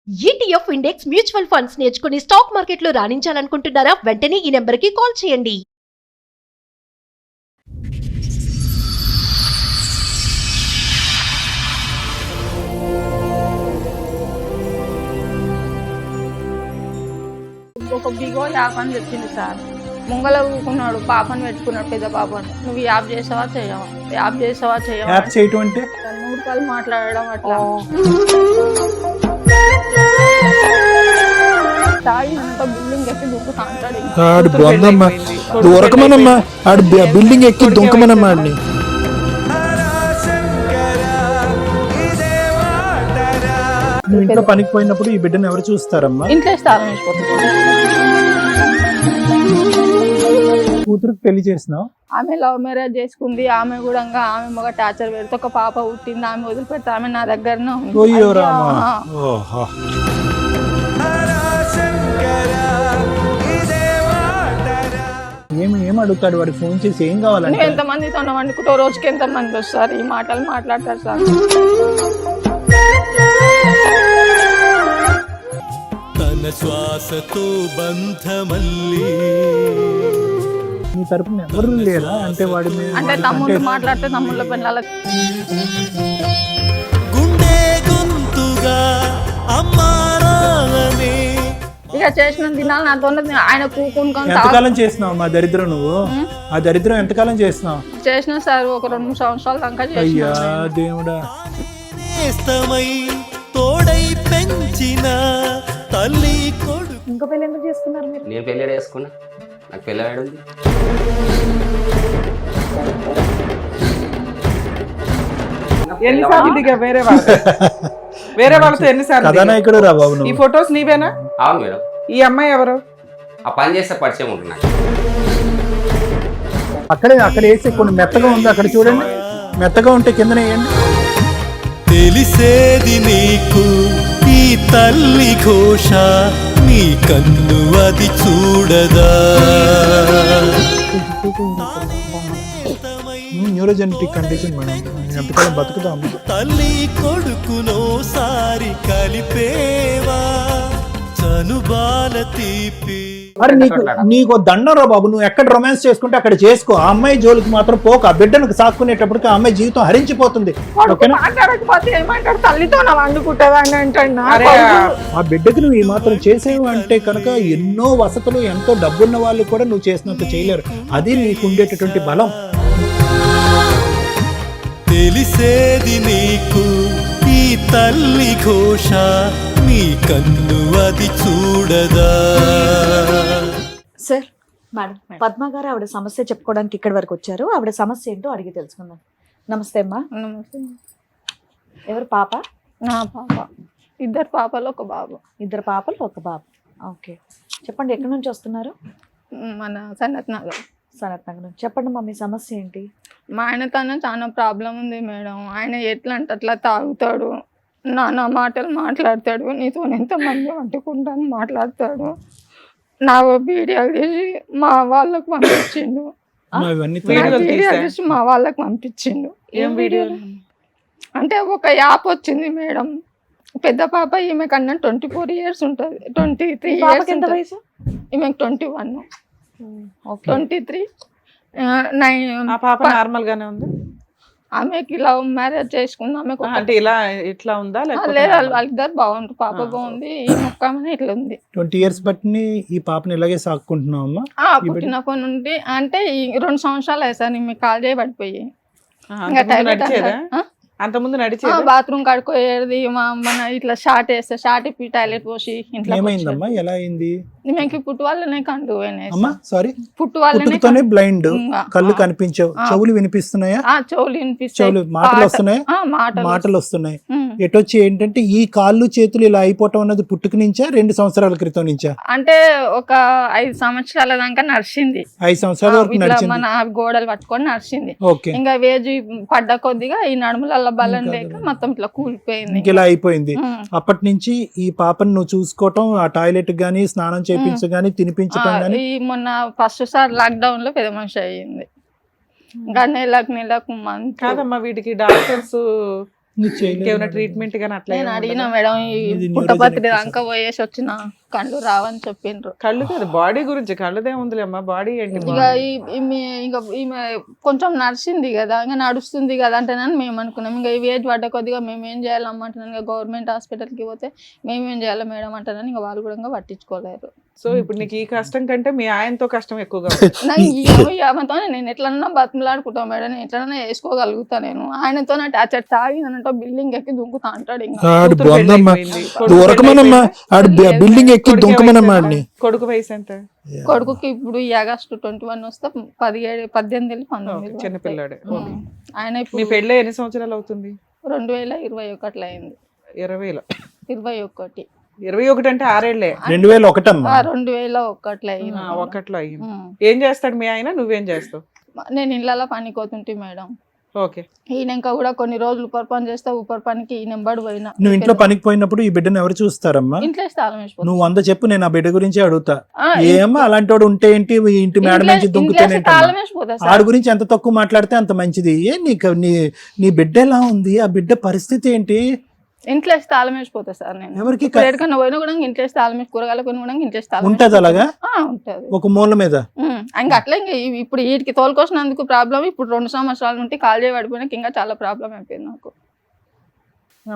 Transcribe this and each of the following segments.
ETF index mutual funds నేర్చుకుని stock మార్కెట్లో రాణించాలనుకుంటున్నారా? వెంటనే ఈ నెంబర్కి కాల్ చేయండి. ఒక బిగో యాప్ అని చెప్పింది సార్. ముంగల ఊకున్నాడు, పాపని పెట్టుకున్నాడు, పెద్ద పాపని. నువ్వు యాప్ చేసావా చేయవా, యాప్ చేసావా చేయవా, యాప్ చేయటం అంటే మూడు మాట్లాడడం అట్లా. తాగినంత బిల్డింగ్ ఎక్కి దూరకమనమ్మా ఆడు బిల్డింగ్ ఎక్కి దుంకమనమ్మా ఆడిని. నువ్వు ఇంట్లో పనికి పోయినప్పుడు ఈ బిడ్డను ఎవరు చూస్తారమ్మా? ఇంట్లో స్థానం వేసిపోతుంది. కూతురుకి పెళ్లి చేసినావు, ఆమె లవ్ మ్యారేజ్ చేసుకుంది. ఆమె కూడా ఆమె మగ టార్చర్ పెడితే ఒక పాప పుట్టింది. ఆమె వదిలిపెడితే ఆమె నా దగ్గరనే ఉంది. ఏం అడుగుతాడు వాడికి ఫోన్ చేసి? ఏం కావాలంటే ఎంతమందితో వండుకుంటో రోజుకి ఎంతమంది వస్తారు, ఈ మాటలు మాట్లాడతారు సార్. తన శ్వాసతో బంధమల్లి నీ తరపున ఎవరు లేదా? అంటే వాడి అంటే తమ్ముళ్ళు మాట్లాడితే తమ్ముళ్ళ పిల్లల గుండె గొంతుగా అమ్మారానే. ఇక చేసిన దినాలు నాతో ఆయన కూకుని ఎంతకాలం చేసినావు మా దరిద్రం? నువ్వు ఆ దరిద్రం ఎంతకాలం చేసినావు? చేసిన సార్ ఒక 2 సంవత్సరాల దాకా. అయ్యా దేవుడా, నేస్తమై తోడై పెంచిన తల్లి కొడుకు. ఇంకో పెళ్లి ఎందుకు చేసుకున్నారు మీరు? నేను పెళ్లి చేసుకున్నా, నాకు పెళ్ళి ఉంది. ఎన్నిసార్లు దిగా వేరే వాళ్ళతో ఎన్నిసార్లు? కథానాయకుడు రా బాబు. ఈ ఫొటోస్ నీవేనా? అవును మేడం. ఈ అమ్మాయి ఎవరు? ఆ పని చేస్తే పరిచయం ఉంటుంది నాకు. అక్కడ వేసి కొన్ని మెత్తగా ఉంది, అక్కడ చూడండి. మెత్తగా ఉంటే కింద వేయండి. తెలిసేది నీకు ఈ తల్లి ఘోష, నీ కన్ను అది చూడదా. న్యూరోజెనెటిక్ కండిషన్ మేడం, ఎంతకాలం బతుకుతాము. తల్లి కొడుకునోసారి కలిపేవా చనుబాల తీపి. మరి నీకు దండరా బాబు. నువ్వు ఎక్కడ రొమాన్స్ చేసుకుంటే అక్కడ చేసుకో. ఆ అమ్మాయి జోలికి మాత్రం పోక. ఆ బిడ్డను సాక్కునేటప్పటికి ఆ అమ్మాయి జీవితం హరించిపోతుంది. మాట్లాడకపోతే ఏమంటాడు? తల్లితో నా వండుకుంటుందని అంటాడు. ఆ బిడ్డకు నువ్వు ఈ మాత్రం చేసేవు అంటే కనుక ఎన్నో వసతులు, ఎంతో డబ్బున్న వాళ్ళు కూడా నువ్వు చేసినంత చేయలేరు. అది నీకు ఉండేటటువంటి బలం. తెలిసేది నీకు ఈ తల్లి ఘోష, నీ కన్ను అది చూడదా. సార్, మేడం పద్మ గారు ఆవిడ సమస్య చెప్పుకోవడానికి ఇక్కడి వరకు వచ్చారు. ఆవిడ సమస్య ఏంటో అడిగి తెలుసుకుందాం. నమస్తే అమ్మా. నమస్తే. ఎవరు పాప? నా పాప. 2 పాపలు 1 బాబు. 2 పాపలు 1 బాబు. ఓకే, చెప్పండి ఎక్కడి నుంచి వస్తున్నారు? మన సనత్ నగర్. సనత్ నగర్ నుంచి. చెప్పండి మా మీ సమస్య ఏంటి? మా ఆయనతోనే చాలా ప్రాబ్లం ఉంది మేడం. ఆయన ఎట్లా అంటే అట్లా తాగుతాడు, నా మాటలు మాట్లాడతాడు, నీతో ఎంతమంది వండుకుంటాను మాట్లాడతాడు. నా వీడియోలు తీసి మా వాళ్ళకు పంపించిండు. మా వాళ్ళకి పంపించిండు. ఏం వీడియోలు? అంటే ఒక యాప్ వచ్చింది మేడం. పెద్ద పాప ఈమె కన్నా 24 years ఉంటుంది. 23 years. ఎంత వయసు? ఈమెకు 21. 23. ఆ పాప నార్మల్ గానే ఉంది. ఆమెకి లవ్ మ్యారేజ్ చేసుకుంది. ఆమెకు అంటే ఇట్లా ఉందా? లేదు, వాళ్ళిద్దరు బాగుంటారు. పాప బాగుంది, ఈ మొక్క ఇట్లా ఉంది. 20 years బట్టి ఈ పాపని ఇలాగే సాక్కుంటున్నావు అమ్మా? పుట్టినప్పటి నుండి. అంటే ఈ 2 సంవత్సరాలు అయ్యి సార్ మీకు కాల్ చేయి పడిపోయి. అంతకుముందు నడిచేదా? బాత్రూమ్ కడుకోయేది. మన ఇట్లా షార్ట్ వేస్తే షార్ట్ ఇప్పి టాయిలెట్ పోసి ఇంట్లో. ఏమైందమ్మా? ఎలా అయింది? మీకు పుట్టు వాళ్ళనే కండు పుట్టు వాళ్ళనే బ్లైండ్, కళ్ళు కనిపించవు, చెవులు వినిపిస్తున్నాయా? చెవులు వినిపిస్తాయి, మాటలు వస్తున్నాయి, మాటలు వస్తున్నాయి. ఎటొచ్చి ఏంటంటే ఈ కాళ్ళు చేతులు ఇలా అయిపోవటం అన్నది పుట్టుక నుంచా 2 సంవత్సరాల క్రితం నుంచా? అంటే ఒక 5 సంవత్సరాల దాకా నడిచింది. 5 సంవత్సరాల వరకు నడిచింది. మన గోడలు పట్టుకొని నడిచింది. ఓకే. ఇంకా వేజీ పడ్డ కొద్దిగా ఈ నడుముల బలం లేక మొత్తం ఇట్లా కూలిపోయింది. ఇలా అయిపోయింది. అప్పటి నుంచి ఈ పాపను నువ్వు చూసుకోవటం, ఆ టాయిలెట్ గానీ, స్నానం చేయించగాని, తినిపించడం గానీ. మొన్న ఫస్ట్ సార్ లాక్డౌన్ లో పెద్ద మనిషి అయ్యింది. ఇంకా నెలకు కాదమ్మా, వీటికి డాక్టర్స్ నువ్వు చేయలేదు ఇంకేమైనా మేడం. ట్రీట్మెంట్ గానీ అట్లా నేను ఏమీ అడిగిన ఉండదా? మేడం ఈ ఇది పుట్టపత్రి neurogenetic దాకా పోయేసి వచ్చిన కళ్ళు రావని చెప్పిండ్రు. కళ్ళు కాదు బాడీ గురించి, కళ్ళదే ఉందిలే అమ్మా, బాడీ ఏంటి? ఇక ఈమె కొంచెం నడిచింది కదా, ఇంకా నడుస్తుంది కదా అంటేనని మేము అనుకున్నాం. ఇంకా ఈ ఏజ్ పడ్డ కొద్దిగా మేము ఏం చేయాలమ్మంటున్నాను, ఇంకా గవర్నమెంట్ హాస్పిటల్కి పోతే మేమేం చేయాలి మేడం అంటానని ఇంకా వాళ్ళు కూడా ఇంకా పట్టించుకోలేరు. సో ఇప్పుడు నీకు ఈ కష్టం కంటే మీ ఆయనతో కష్టం ఎక్కువగా ఆమెతో నేను ఎట్లన్నా బతిమలాడుకుంటాం మేడం, నేను ఎట్లన్నా వేసుకోగలుగుతా. నేను ఆయనతో టార్చర్ తాగినంటే బిల్డింగ్ ఎక్కి దుంకుతా అంటాడు. ఇంకా ఆడు బొందమ్మా, దొరకమనమ్మా, ఆడు బిల్డింగ్ ఎక్కి దొంకమనమ్మా ఆడిని. కొడుకు వయసు ఎంత? కొడుకుకి ఇప్పుడు ఈ ఆగస్టు 21 వస్తే 17, 18, 19. చిన్నపిల్లాడే. ఆయన మీ ఇప్పుడు పెళ్ళి ఎన్ని సంవత్సరాలు అవుతుంది? 2021 అయింది. 20లో 21 21 అంటే 6 ఏళ్లే. 2001 అమ్మా. 2001 అయింది. ఒకట్లో అయ్యింది. ఏం చేస్తాడు మీ ఆయన, నువ్వేం చేస్తావు? నేను ఇళ్ళలో పనికోతుంటే మేడం. ఓకే. ఈయనక కూడా కొన్ని రోజులు ఉపర్ పని చేస్తే ఉపర్ పనికి ఈ నెంబర్ పోయినా. నువ్వు ఇంట్లో పనికి పోయినప్పుడు ఈ బిడ్డను ఎవరు చూస్తారమ్మా? ఇంట్లో స్థలం వేసిపోతుంది. నువ్వు 100 చెప్పు, నేను ఆ బిడ్డ గురించి అడుగుతా. ఏమో అలాంటి వాడు ఉంటే ఏంటి, ఈ ఇంటి మేడ నుంచి దుంకుతానేంటి? తాళం వేసిపోతా ఆడి గురించి ఎంత తక్కువ మాట్లాడితే అంత మంచిది. నీకు నీ బిడ్డ ఎలా ఉంది, ఆ బిడ్డ పరిస్థితి ఏంటి? ఇంట్లో తాళం వేసిపోతా సార్. నేను ఎవరికి ఎక్కడికన్నా పోయినా కూడా ఇంట్లో తాళం వేసి, కూరగాయలు కొని కూడా ఇంట్లో తాళం ఉంటది అలాగా ఉంటది ఒక మూల మీద. ఇంకా అట్లా ఇంకా ఇప్పుడు వీటికి తోలుకొచ్చినందుకు ప్రాబ్లం. ఇప్పుడు 2 సంవత్సరాల నుండి కాల్ చేయ పడిపోయినాక ఇంకా చాలా ప్రాబ్లం అయిపోయింది నాకు.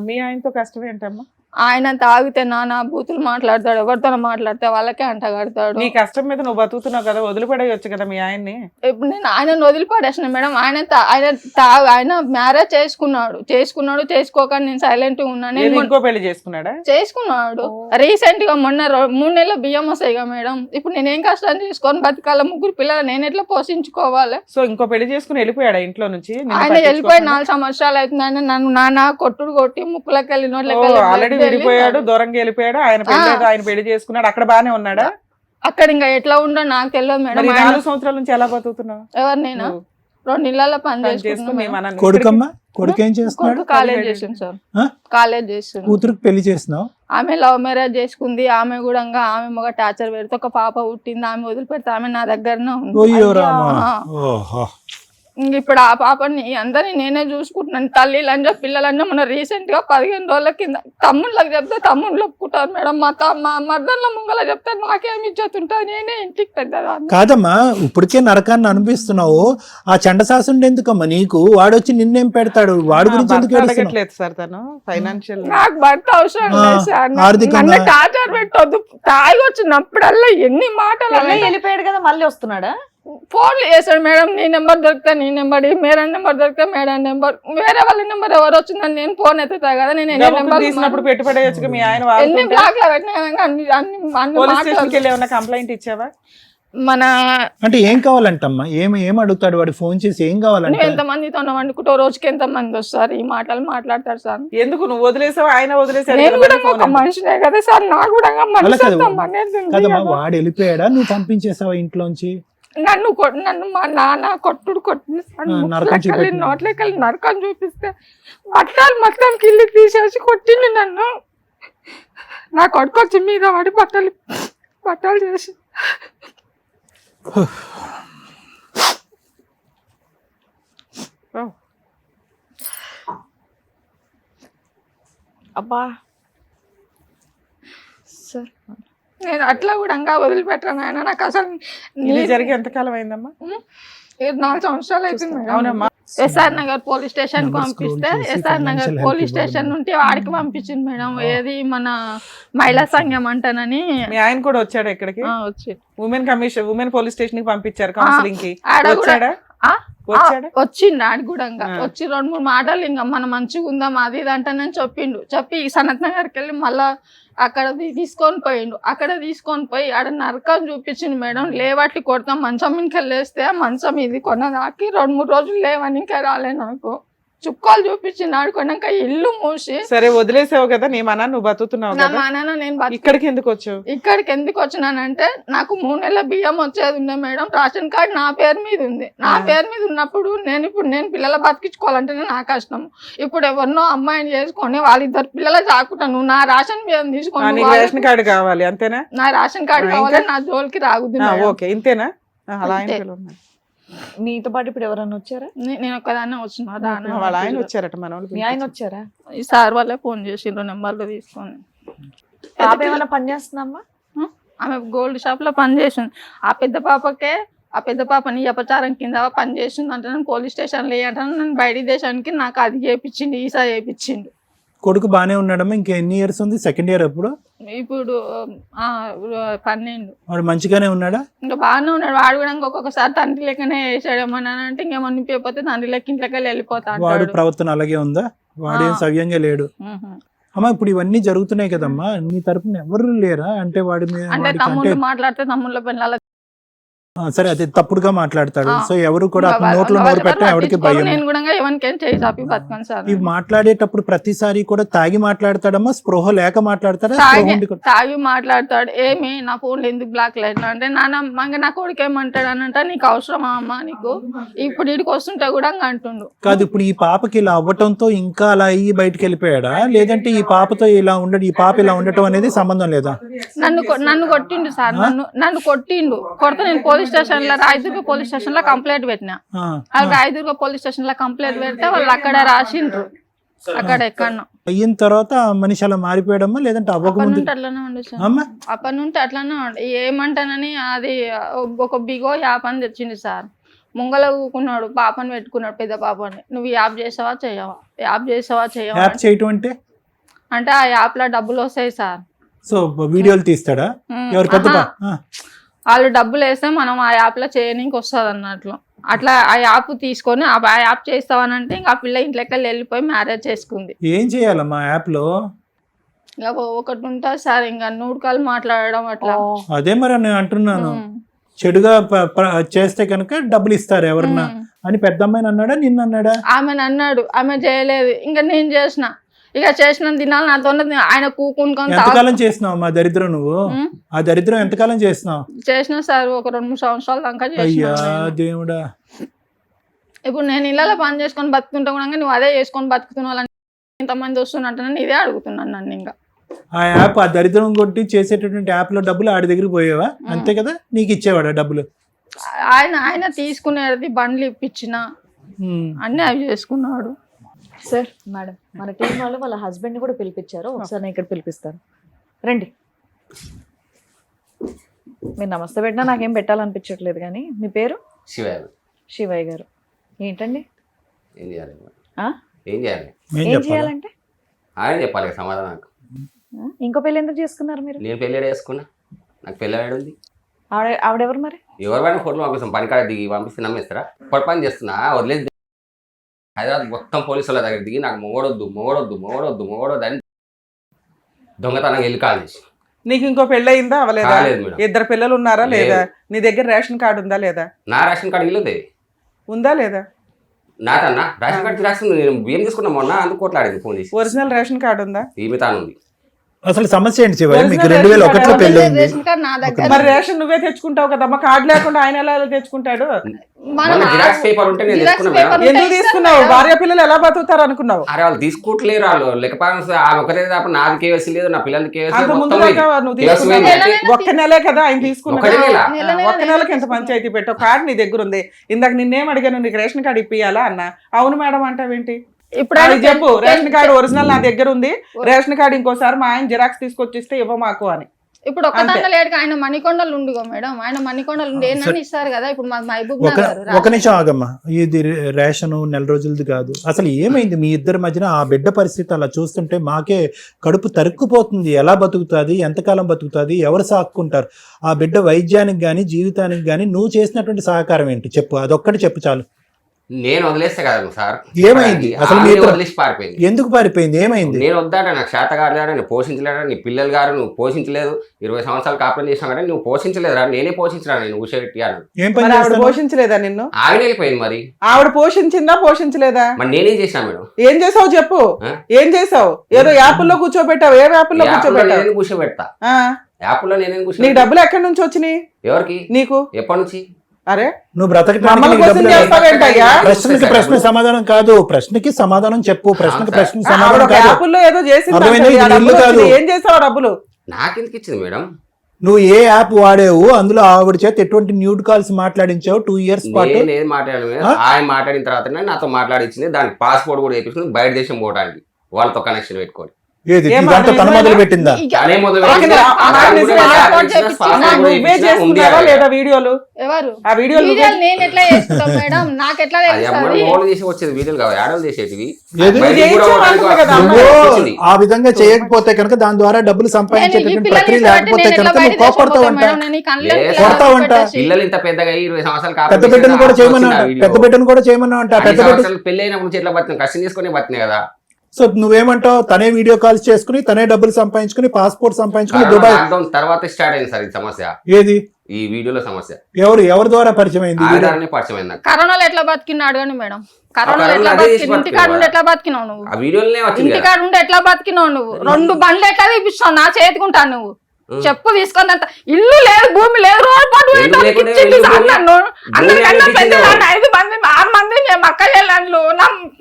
మీ ఆయనతో కష్టం ఏంటమ్మా? ఆయన తాగితే నానా బూతులు మాట్లాడతాడు, ఎవరితో మాట్లాడితే వాళ్ళకే అంటగడతాడు. నీ కష్టం మీద నువ్వు బతుకుతున్నావు కదా, వదిలిపడేయచ్చు కదా మీ ఆయన్ని. ఇప్పుడు నేను ఆయన వదిలిపడేసిన మేడం. ఆయన మ్యారేజ్ చేసుకున్నాడు చేసుకోక నేను సైలెంట్ గా ఉన్నాను. ఇంకో పెళ్లి చేసుకున్నాడు రీసెంట్ గా మొన్న 3 నెలల బియ్యం వస్తాయిగా మేడం. ఇప్పుడు నేను ఏం కష్టం చేసుకొని బతకాల, 3 పిల్లలు నేను ఎట్లా పోషించుకోవాలి? సో ఇంకో పెళ్లి చేసుకుని వెళ్ళిపోయాడా ఇంట్లో నుంచి? ఆయన వెళ్ళిపోయి 4 సంవత్సరాలు అవుతుంది. ఆయన నన్ను నాన్న కొట్టుడు కొట్టి ముక్కులకి వెళ్ళి నోట్లకి వెళ్ళిపోయాడు, దూరంగా వెళ్ళిపోయాడు. ఆయన పెళ్లి చేసుకున్నాడు, అక్కడ బానే ఉన్నాడా? అక్కడ ఇంకా ఎట్లా ఉండో నాకు తెలియదు మేడం. 4 సంవత్సరాల నుంచి ఎలా బతుకుతున్నావు? ఎవరు నేను 2 ఇళ్ళలో పని చేసుకున్నాను. కొడుకమ్మా, కొడుకు ఏం చేస్తున్నాడు? కాలేజ్ చేసింది సార్, కాలేజ్ చేస్తుంది. కూతురుకి పెళ్లి చేసినావు? ఆమె లవ్ మ్యారేజ్ చేసుకుంది. ఆమె కూడా ఆమె మగ టార్చర్ పెడితే ఒక పాప పుట్టింది. ఆమె వదిలిపెడితే ఆమె నా దగ్గరనే ఉంది. ఇప్పుడు ఆ పాపని అందరినీ నేనే చూసుకుంటున్నాను. తల్లిలంజా పిల్లలంజా మొన్న రీసెంట్ గా 15 రోజుల కింద తమ్ముళ్ళకి చెప్తే తమ్ముళ్ళు ఒప్పుకుంటారు మేడం. మా మర్దన్ల ముంగల చెప్తే నాకేమి ఇజ్జత్ ఉంటుంది, నేనే ఇంటికి పెద్దదాన్ని. కాదమ్మా, ఇప్పటికే నరకాన్ని అనిపిస్తున్నావు. ఆ చండశాసుడు ఎందుకమ్మా నీకు? వాడు వచ్చి నిన్నేం పెడతాడు? వాడి గురించి ఎందుకు అడగట్లేదు సార్ తను ఫైనాన్షియల్. నాకు భర్త అవసరం లేదు సార్. నన్ను టార్చర్ పెట్టొద్దు. తాగి వచ్చినప్పుడల్లా ఎన్ని మాటలు. వెళ్ళిపోయాడు కదా, మళ్ళీ వస్తున్నాడా? ఫోన్లు చేశాడు మేడం. నీ నెంబర్ దొరికితే నీ నెంబర్, మేడం నెంబర్ దొరికితే మేడం నెంబర్, వేరే వాళ్ళ నెంబర్ ఎవరు వచ్చిందని నేను ఫోన్ ఎత్తుతా కదా. నేను ఎన్ని నెంబర్ పెట్టుబడేయచ్చు మీ ఆయన? ఎన్ని బ్లాక్ లో పెట్టినా కంప్లైంట్ ఇచ్చావా? మన అంటే ఏం కావాలంటమ్మా? ఏం అడుగుతాడు వాడు? ఫోన్ చేసి ఏం కావాలంటే? నువ్వు ఎంతమందితో వండుకుంటావు, రోజుకి ఎంతమంది వస్తారు, ఈ మాటలు మాట్లాడతాడు సార్. ఎందుకు నువ్వు వదిలేసావు, ఆయన వదిలేసాడు? నేను కూడా ఒక మనిషినే కదా సార్, నాకు కూడా కదమ్మా. వాడు వెళ్ళిపోయాడా, నువ్వు పంపించేసావా ఇంట్లోంచి? నన్ను మా నాన్న కొట్టుడు కొట్టిన నోట్లకి నరకం చూపిస్తే బట్టలు మొత్తం కిల్లి తీసేసి కొట్టింది నన్ను. నా కొడుకు వచ్చి మీద పడి బట్టలు చేసి అబ్బా సార్. నేను అట్లా కూడా వదిలిపెట్టాను ఆయన. నాకు అసలు జరిగి ఎంతకాలం అయిందమ్మా? 4 సంవత్సరాలు అవుతుంది. ఎస్ఆర్ నగర్ పోలీస్ స్టేషన్ పంపిస్తే ఎస్ఆర్ నగర్ పోలీస్ స్టేషన్ నుండి వాడికి పంపించింది మేడం. ఏది మన మహిళా సంఘం అంటానని. మీ ఆయన కూడా వచ్చాడు ఇక్కడికి? వచ్చి ఉమెన్ పోలీస్ స్టేషన్ కి పంపించారు కౌన్సిలింగ్ కి. వచ్చిండు ఆడి కూడా వచ్చి 2-3 మాటలు ఇంకా మనం మంచిగా ఉందాం అది ఇది అంటానని చెప్పి సనత్ నగర్కి వెళ్ళి మళ్ళా అక్కడ తీసుకొని పోయిండు. అక్కడ తీసుకొని పోయి ఆడ నరకం చూపించిండు మేడం. లేవట్లు కొడతాం, మంచం ఇంకా లేస్తే మంచం ఇది కొన్నదాకి 2-3 రోజులు లేవని ఇంకా రాలే. నాకు చుక్కాలు చూపించింది ఆడుకున్నాక ఇల్లు మూసి. సరే వదిలేసావు కదా, నీ మన నువ్వు బతుకుతున్నావు కదా. మా నాన్న నేను ఇక్కడికి ఎందుకు వచ్చావు? ఇక్కడికి ఎందుకు వచ్చినానంటే నాకు 3 నెలల బియ్యం వచ్చేది ఉండే మేడం. రేషన్ కార్డు నా పేరు మీద ఉంది. నా పేరు మీద ఉన్నప్పుడు నేను పిల్లల బతికించుకోవాలంటేనే నా కష్టం. ఇప్పుడు ఎవరినో అమ్మాయిని చేసుకొని వాళ్ళిద్దరు పిల్లల చాకుంటాను. నా రేషన్ బియ్యం తీసుకొని రేషన్ కార్డు కావాలి అంతేనా? నా రేషన్ కార్డు కావాలి, నా జోలికి రాగుద్ది. ఓకే ఇంతేనా? అలా మీతో పాటు ఇప్పుడు ఎవరన్నా వచ్చారా? నేను ఒక్కదాన్నే వచ్చిన వాళ్ళ ఆయన వచ్చారట మన వాళ్ళు. మీ ఆయన వచ్చారా? ఈ సార్ వాళ్ళే ఫోన్ చేసిండ్రు నెంబర్లు తీసుకొని. పాప ఏమైనా పని చేస్తుందమ్మా? ఆమె గోల్డ్ షాప్ లో పని చేసింది. ఆ పెద్ద పాపని అపచారం కింద పని చేసింది అంటే నేను పోలీస్ స్టేషన్లో అంటే నేను బయట దేశానికి నాకు అది చేయించిండు, ఈసా చేయించిండు. కొడుకు బానే ఉన్నాడమ్మా. ఇంకా ఎన్ని ఇయర్స్ ఉంది? సెకండ్ ఇయర్ అప్పుడు? ఇప్పుడు 12. వాడు మంచిగానే ఉన్నాడా? ఇంకా బాగానే ఉన్నాడు. వాడు కూడా ఒక్కొక్కసారి తండ్రి లెక్కనే వేసాడేమన్నా అంటే ఇంకేమన్నా పోతే తండ్రి లెక్క ఇంట్లోకి వెళ్ళిపోతాడు. వాడు ప్రవర్తన అలాగే ఉందా? వాడేం సవ్యంగా లేడు. అమ్మా ఇప్పుడు ఇవన్నీ జరుగుతున్నాయి కదమ్మా, నీ తరపున ఎవరు లేరా? అంటే వాడి మీద అంటే తమ్ముళ్ళు మాట్లాడితే తమ్ముళ్ళ పిల్లల సరే అది తప్పుడుగా మాట్లాడతాడు. సో ఎవరు కూడా నోట్లో నోరు పెట్టడం ఎవరికి భయం. నేను కూడా ఎవరికైనా చేయి చాపి బతకను సార్. ఇవి మాట్లాడేటప్పుడు ప్రతిసారి కూడా తాగి మాట్లాడతాడమ్మా? స్పృహ లేక మాట్లాడతాడా? తాగి మాట్లాడతాడు. ఏమి నా ఫోన్లో ఎందుకు బ్లాక్ లైట్ అంటే నాన్న నా కొడుకు ఏమంటాడు అని అంటే నీకు అవసరమా అమ్మా నీకు ఇప్పుడు ఇడికి వస్తుంటే కూడా అంటుండు. కాదు ఇప్పుడు ఈ పాపకి ఇలా అవ్వటంతో ఇంకా అలా అయ్యి బయటకు వెళ్ళిపోయాడా? లేదంటే ఈ పాపతో ఇలా ఉండడం, ఈ పాప ఇలా ఉండటం అనేది సంబంధం లేదా? నన్ను కొట్టిండు సార్. నన్ను కొట్టిండు. కొడితే నేను పోలీస్ స్టేషన్ లో రాయదుర్గ పోలీస్ స్టేషన్ లో కంప్లైంట్ పెట్టినా. రాయదుర్గ పోలీస్ స్టేషన్ లో కంప్లైంట్ పెడితే వాళ్ళు అక్కడ రాసిండ్రు. అక్కడ ఎక్కడో అయిన తర్వాత మనిషి అలా మారిపోయాడమ్మా? లేదంటే అవ్వకముందు అట్లానే ఉండు సార్. అప్పటి నుండి అట్లానే ఉండు. ఏమంటానని అది ఒక బిగో యాప్ అని తెచ్చింది సార్. ముంగల ఊకున్నాడు, పాపని పెట్టుకున్నాడు, పెద్ద పాపని. నువ్వు యాప్ చేసావా చేయవా, యాప్ చేసావా చేయవా. యాప్ చేయటం అంటే ఆ యాప్ లో డబ్బులు వస్తాయి సార్. సో వీడియోలు తీస్తాడా? ఎవరు పెద్ద వాళ్ళు డబ్బులు వేస్తే మనం ఆ యాప్ లో చేయడానికి వస్తుంది అన్నట్లు. అట్లా ఆ యాప్ తీసుకొని ఆ యాప్ చేస్తావనంటే ఇంకా ఆ పిల్ల ఇంట్లోకి వెళ్ళిపోయి మ్యారేజ్ చేసుకుంది. ఏం చేయాలమ్మా యాప్ లో? ఇంకా ఒకటి ఉంటుంది సార్, ఇంకా నూడుకాలు మాట్లాడడం అట్లా. అదే మరి నేను అంటున్నాను, చెడుగా చేస్తే కనుక డబ్బులు ఇస్తారు ఎవరన్నా అని పెద్ద అమ్మాయిని అన్నాడా నిన్ను అన్నాడా? ఆమెను అన్నాడు. ఆమె చేయలేదు. ఇంకా నేను చేసిన. ఇక చేసిన దినాలు నాతో ఆయన కూకుంటుకొని. ఎంతకాలం చేసినావు మా దరిద్రం? నువ్వు ఆ దరిద్రం ఎంతకాలం చేసినావు? చేసిన సార్ ఒక 2-3 సంవత్సరాల దాకా చేసిన. అయ్యా దేవుడా. ఇప్పుడు నేను ఇళ్ళలో పని చేసుకొని బతుకుంటా కూడా నువ్వు అదే చేసుకొని బతుకుతున్నావు ఇంతమంది వస్తున్నట్టు ఇదే అడుగుతున్నాను నన్ను. ఇంకా ఆ యాప్, ఆ దరిద్రం కొట్టి చేసేటటువంటి యాప్ లో డబ్బులు ఆడి దగ్గర పోయేవా? అంతే కదా, నీకు ఇచ్చేవాడా డబ్బులు? ఆయన తీసుకునేది బండ్లు ఇప్పించిన అన్ని అవి చేసుకున్నాడు. సార్ మేడం మన టీం వాళ్ళు వాళ్ళ హస్బెండ్ ని కూడా పిలిపించారు. ఒకసారి నేను ఇక్కడ పిలిపిస్తాను, రండి. మీరు నమస్తే పెట్టినా నాకేం పెట్టాలనిపించట్లేదు కానీ మీ పేరు? శివయ్య గారు. ఏంటండి ఏం చేయాలి? ఏం చేయాలంటే ఆయన చెప్పాలి సమాధానం. ఇంకో పెళ్లి ఎందుకు చేసుకున్నారు మీరు? నేను పెళ్ళి చేసుకున్నా, నాకు పెళ్ళి ఉంది. ఆవిడెవరు మరి? ఎవరైనా ఫోటోలు పంపిస్తాం, పని కాడ దిగి పంపిస్తే నమ్మేస్తారా? పొడి పని చేస్తున్నా వదిలేదు. హైదరాబాద్ మొత్తం పోలీసుల దగ్గర దిగి నాకు మొగడొద్దు అని దొంగతనంగా వెళ్ళి కాల్ చేసి. నీకు ఇంకో పెళ్ళి అయిందా అవలేదా? 2 పిల్లలు ఉన్నారా లేదా? నీ దగ్గర రేషన్ కార్డు ఉందా లేదా? నా రేషన్ కార్డు ఇల్లుంది. ఉందా లేదా? నాకన్నా రేషన్ కార్డు రాసింది. నేను బియ్యం తీసుకున్నా మొన్న, అందుకు కొట్లాడింది ఫోన్ చేసి. ఒరిజినల్ రేషన్ కార్డు ఉందా? ఈమె తాను ఉంది. అసలు సమస్య ఏంటి శివ? మీకు 2001లో పెళ్లి అయింది. మరి రేషన్ నువ్వే తెచ్చుకుంటావు కదమ్మా, కార్డు లేకుండా ఆయన ఎలా తెచ్చుకుంటాడు? జిరాక్స్ పేపర్ ఉంటే నేను తీసుకున్నా. ఎందుకు తీసుకున్నావు? భార్య పిల్లలు ఎలా బతుకుతారు అనుకున్నావు? అరే వాళ్ళు తీసుకుంటలేరు. వాళ్ళు లేకపోతే ఒకటే తప్ప నాది కేవైసీ లేదు, నా పిల్లలకి ఒక్క నెలే కదా ఆయన తీసుకున్నా. ఒక్క నెలకి ఎంత పంచాయతీ పెట్టావు? కార్డు నీ దగ్గర ఉంది. ఇందాక నిన్నేం అడిగాను, నీకు రేషన్ కార్డు ఇప్పియాలా అన్న. అవును మేడం అంటావేంటి? ఇప్పుడు చెప్పు, రేషన్ కార్డు ఒరిజినల్ నా దగ్గర ఉంది, రేషన్ కార్డు ఇంకోసారి మా ఆయన జిరాక్స్ తీసుకొచ్చిస్తే ఇవ్వ మాకు అని. ఇప్పుడు ఒక లేడు, ఆయన మణికొండలు ఉండుగో మేడం, ఆయన మణికొండలు ఉండి ఏంటని ఇస్తారు కదా. ఇప్పుడు మాకు మహబూబ్ నగర్. ఒక నిమిషం ఆగమ్మా, ఇది రేషన్ నెల రోజులది కాదు. అసలు ఏమైంది మీ ఇద్దరి మధ్యన? ఆ బిడ్డ పరిస్థితి అలా చూస్తుంటే మాకే కడుపు తరుక్కుపోతుంది. ఎలా బతుకుతుంది, ఎంతకాలం బతుకుతుంది, ఎవరు సాక్కుంటారు? ఆ బిడ్డ వైద్యానికి కానీ జీవితానికి కానీ నువ్వు చేసినటువంటి సహకారం ఏంటి చెప్పు, అదొక్కటి చెప్పు చాలు. నేను వదిలేస్తే కదా సార్. ఏమైంది అసలు? వదిలేసి పారిపోయింది. ఎందుకు పారిపోయింది? ఏమైంది? నేను వద్దాట, నాకు చేత కాలేదా, నేను పోషించలేదా? నీ పిల్లలు గారు నువ్వు పోషించలేదు, 20 సంవత్సరాలు కాపురం చేసినా కానీ నువ్వు పోషించలేదురా, నేనే పోషించరా నేను ఊసేట్టియాను. ఆవిడ పోషించలేదా నిన్ను? ఆవిడ వెళ్ళిపోయింది. మరి ఆవిడ పోషించిందా పోషించలేదా? మరి నేనేం చేసినా మేడం? ఏం చేసావు చెప్పు, ఏం చేసావు? ఏదో యాప్ల్లో కూర్చోబెట్టావు. ఏ యాప్ల్లో కూర్చోబెట్టావు? కూర్చోబెడతా. యాప్లో నేనేం కూర్చో. నీకు డబ్బులు ఎక్కడి నుంచి వచ్చినాయి? ఎవరికి? నీకు. ఎప్పటి నుంచి? అరే నువ్వు బ్రతకడానికి ప్రశ్న సమాధానం కాదు, ప్రశ్నకి సమాధానం చెప్పు. ప్రశ్నకి ప్రశ్న సమాధానం కాదు. ఏదో చేసి ఏం చేసావు డబ్బులు? నాకెందుకు ఇచ్చింది మేడం? నువ్వు ఏ యాప్ వాడావు, అందులో ఆవిడ చేత ఎటువంటి న్యూడ్ కాల్స్ మాట్లాడించావు 2 years పాటు? నేను మాట్లాడాను మేడం. ఆయన మాట్లాడిన తర్వాత నాతో మాట్లాడించింది, దానికి పాస్పోర్ట్ కూడా వేయించుకుని బయట దేశం పోవడానికి వాళ్ళతో కనెక్షన్ పెట్టుకొని. ఏది ఏం ఇదంతా తన మాట్లాడింది? మొదలు పెట్టిందా? తనే మొదలు ఓకే, పెట్టింది. ఆ మాట ఆయన నిజమే. కూడా పాస్పోర్ట్ చేయించిన, చేయించిన, పాస్పోర్ట్ నువ్వే చేయించిన, ఉంది చేసుకున్నావా అక్కడ. లేదా వీడియోలు? ఎవరు ఆ వీడియోలు నువ్వే- వీడియోలు నేను ఎట్లా చేసుకుంటాం మేడం? నాకు ఎట్లా అది అమ్మ తెలుస్తుంది? మోడల్ చేసి వచ్చేది వీడియోలు కావాలి, ఆడలు చేసేటివి. ఏది? బయటికి చేయించావు కూడా పోవడానికి అంటుంది కదా, అమ్మాయి నువ్వు వచ్చింది. ఆ విధంగా చేయకపోతే కనుక దాని ద్వారా డబ్బులు నేను ఈ సంపాదించేటటువంటి పిల్లని ప్రక్రియ ఇష్టపడి లేకపోతే నేను ఎట్లా కనుక నువ్వు బయట దేశం కోపడతావంట. పోతా మేడం? నేను ఈ కళ్ళకి లేదు. పిల్లలు కొడతావంట. పెట్టేసి. పిల్లలు ఇంత పెద్దగా 20 సంవత్సరాలు కాపురం పెద్ద బిడ్డను కూడా చేసిన చేయమన్నా వచ్చింది ఆ వీడియో. పెద్ద బిడ్డను కూడా చేయమన్నా అంట. అన్ని పెద్ద బిడ్డ సంవత్సరాలు పెళ్లి అయినప్పుడు నుంచి ఎట్లా బతికిన కష్టం చేసుకుని బతికినాయి కదా. సో నువ్వేమంటావు? తనే వీడియో కాల్స్ చేసుకుని తనే డబ్బులు సంపాదించుకుని పాస్పోర్ట్ సంపాదించుకుని దుబాయ్. లాక్డౌన్ తర్వాత స్టార్ట్ అయింది సార్ ఈ సమస్య, ఏది ఈ వీడియోలో సమస్య. ఎవరి ద్వారా పరిచయం అయింది? ఈ వీడియో? ఆధారనే పరిచయం అయింది నాకు. కరోనాలో ఎట్లా బతికినాడు కానీ మేడం? కరోనాలో కరోనాలో ఎట్లా అదే చేసి బతికి ఇంటికాడ బతికినాడు. ఉండి ఎట్లా బతికినావు నువ్వు? ఆ వీడియోలోనే వచ్చింది కదా. ఇంటికాడ ఉండి ఎట్లా బతికినావు నువ్వు? 2 బండ్లు ఎట్లా తీపిస్తావు నా చేతికుంటాను నువ్వు? చెప్పు తీసుకొని అంత ఇల్లు లేదు, భూమి లేదు, రోడ్ పండు ఎందుకు లేకుండా ఇల్లు, భూమి? అందరికన్నా భూమి పెద్ద అనిపించిందో? 5 మంది 6 మంది మేము అక్క చెల్లెళ్ళు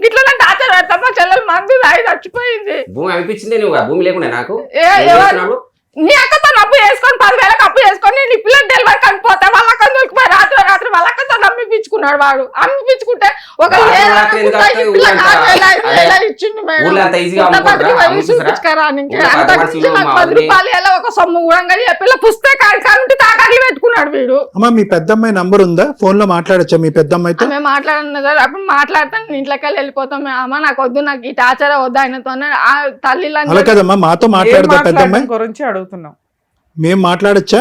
ఇట్లా టార్చర్ పెడతామా? చెల్లెలు మంది రాయి చచ్చిపోయింది. భూమి అనిపించింది నువ్వు, ఆ భూమి లేకుండా నాకు ఎవరు? చేస్తున్నావు? నీ అక్కతో అప్పు చేసుకొని 10,000 అప్పు చేసుకొని నీ పిల్లలు డెలివరీ కనిపోతే వాళ్ళ అక్క దొరికిపోయి రాత్రి వాళ్ళ అక్కతో అమ్మిపించుకున్నాడు వాడు. అమ్మిపించుకుంటే ఒక రాత్రి 7 రాత్రి ఎందుకు పిల్ల వస్తాయి? ఊళ్ళంతా 6,000 ఇచ్చిండు మేడం. ఊళ్ళో అంత ఈజీగా ఇంత అమ్ముకుంటారా? బతికి పోయి అమ్ముకుంటారా? చూపించుకరా నీకు. ఊళ్ళో అంత పది నుంచి మనుషులు నాకు మా 10 ఊరి- రూపాయలు ఎలా ఒక సొమ్ము కూడా పిల్ల పుస్తకాలు కానుంటే తాకట్లు పెట్టుకున్నాడు వీడు. అమ్మా మీ పెద్దమ్మాయి నంబర్ ఉందా? ఫోన్ లో మాట్లాడచ్చా మీ పెద్దమ్మాయితో? మేము మాట్లాడిన సార్ అప్పుడు మాట్లాడతాను ఇంట్లోకి వెళ్ళిపోతాం. అమ్మ నాకు వద్దు, నాకు ఈ టార్చర్ వద్దు ఆయనతో ఆ తల్లి అలా కదమ్మా, మాతో ఏం మాట్లాడదా మాట్లాడడం పెద్దమ్మాయి? గురించి అడుగుతున్నాం. మేము మాట్లాడచ్చా?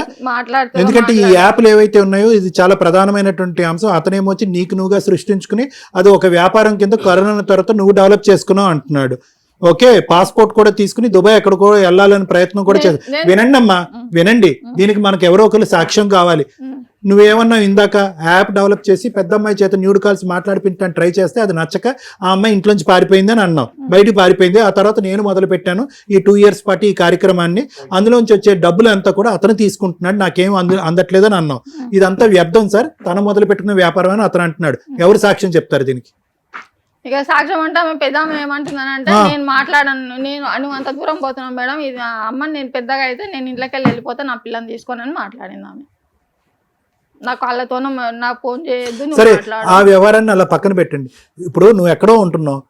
ఎందుకంటే ఈ యాప్లు ఏవైతే ఉన్నాయో ఇది చాలా ప్రధానమైనటువంటి అంశం. అతనేమో వచ్చి నీకు నువ్వుగా సృష్టించుకుని అది ఒక వ్యాపారం కింద కరోనా తర్వాత నువ్వు డెవలప్ చేసుకున్నావు అంటున్నాడు. ఓకే, పాస్పోర్ట్ కూడా తీసుకుని దుబాయ్ ఎక్కడికో వెళ్ళాలని ప్రయత్నం కూడా చేస్తా. వినండి అమ్మా, వినండి. దీనికి మనకు ఎవరో ఒకరు సాక్ష్యం కావాలి. నువ్వేమన్నావు ఇందాక, యాప్ డెవలప్ చేసి పెద్ద అమ్మాయి చేత న్యూడ్ కాల్స్ మాట్లాడిపించడానికి ట్రై చేస్తే అది నచ్చక ఆ అమ్మాయి ఇంట్లోంచి పారిపోయింది అని అన్నావు. బయటికి పారిపోయింది. ఆ తర్వాత నేను మొదలు పెట్టాను ఈ 2 years పాటు ఈ కార్యక్రమాన్ని. అందులోంచి వచ్చే డబ్బులు అంతా కూడా అతను తీసుకుంటున్నాడు, నాకేం అందట్లేదని అన్నావు. ఇదంతా వ్యర్థం సార్, తను మొదలు పెట్టుకున్న వ్యాపారం అని అతను అంటున్నాడు. ఎవరు సాక్ష్యం చెప్తారు దీనికి? ఇక సాక్ష్యం అంటే ఆమె పెద్దమ్మ ఏమంటుందనంటే నేను మాట్లాడను, నువ్వు అంత దూరం పోతున్నావు మేడం, ఇది అమ్మని నేను పెద్దగా అయితే నేను ఇంట్లోకి వెళ్ళిపోతే నా పిల్లని తీసుకొని అని మాట్లాడింది ఆమె. నాకు వాళ్ళతో నాకు ఫోన్ చేయొద్దు, నువ్వు సరే, మాట్లాడు. ఆ వ్యవహారాన్ని అలా పక్కన పెట్టండి. ఇప్పుడు నువ్వు ఎక్కడో ఉంటున్నావు,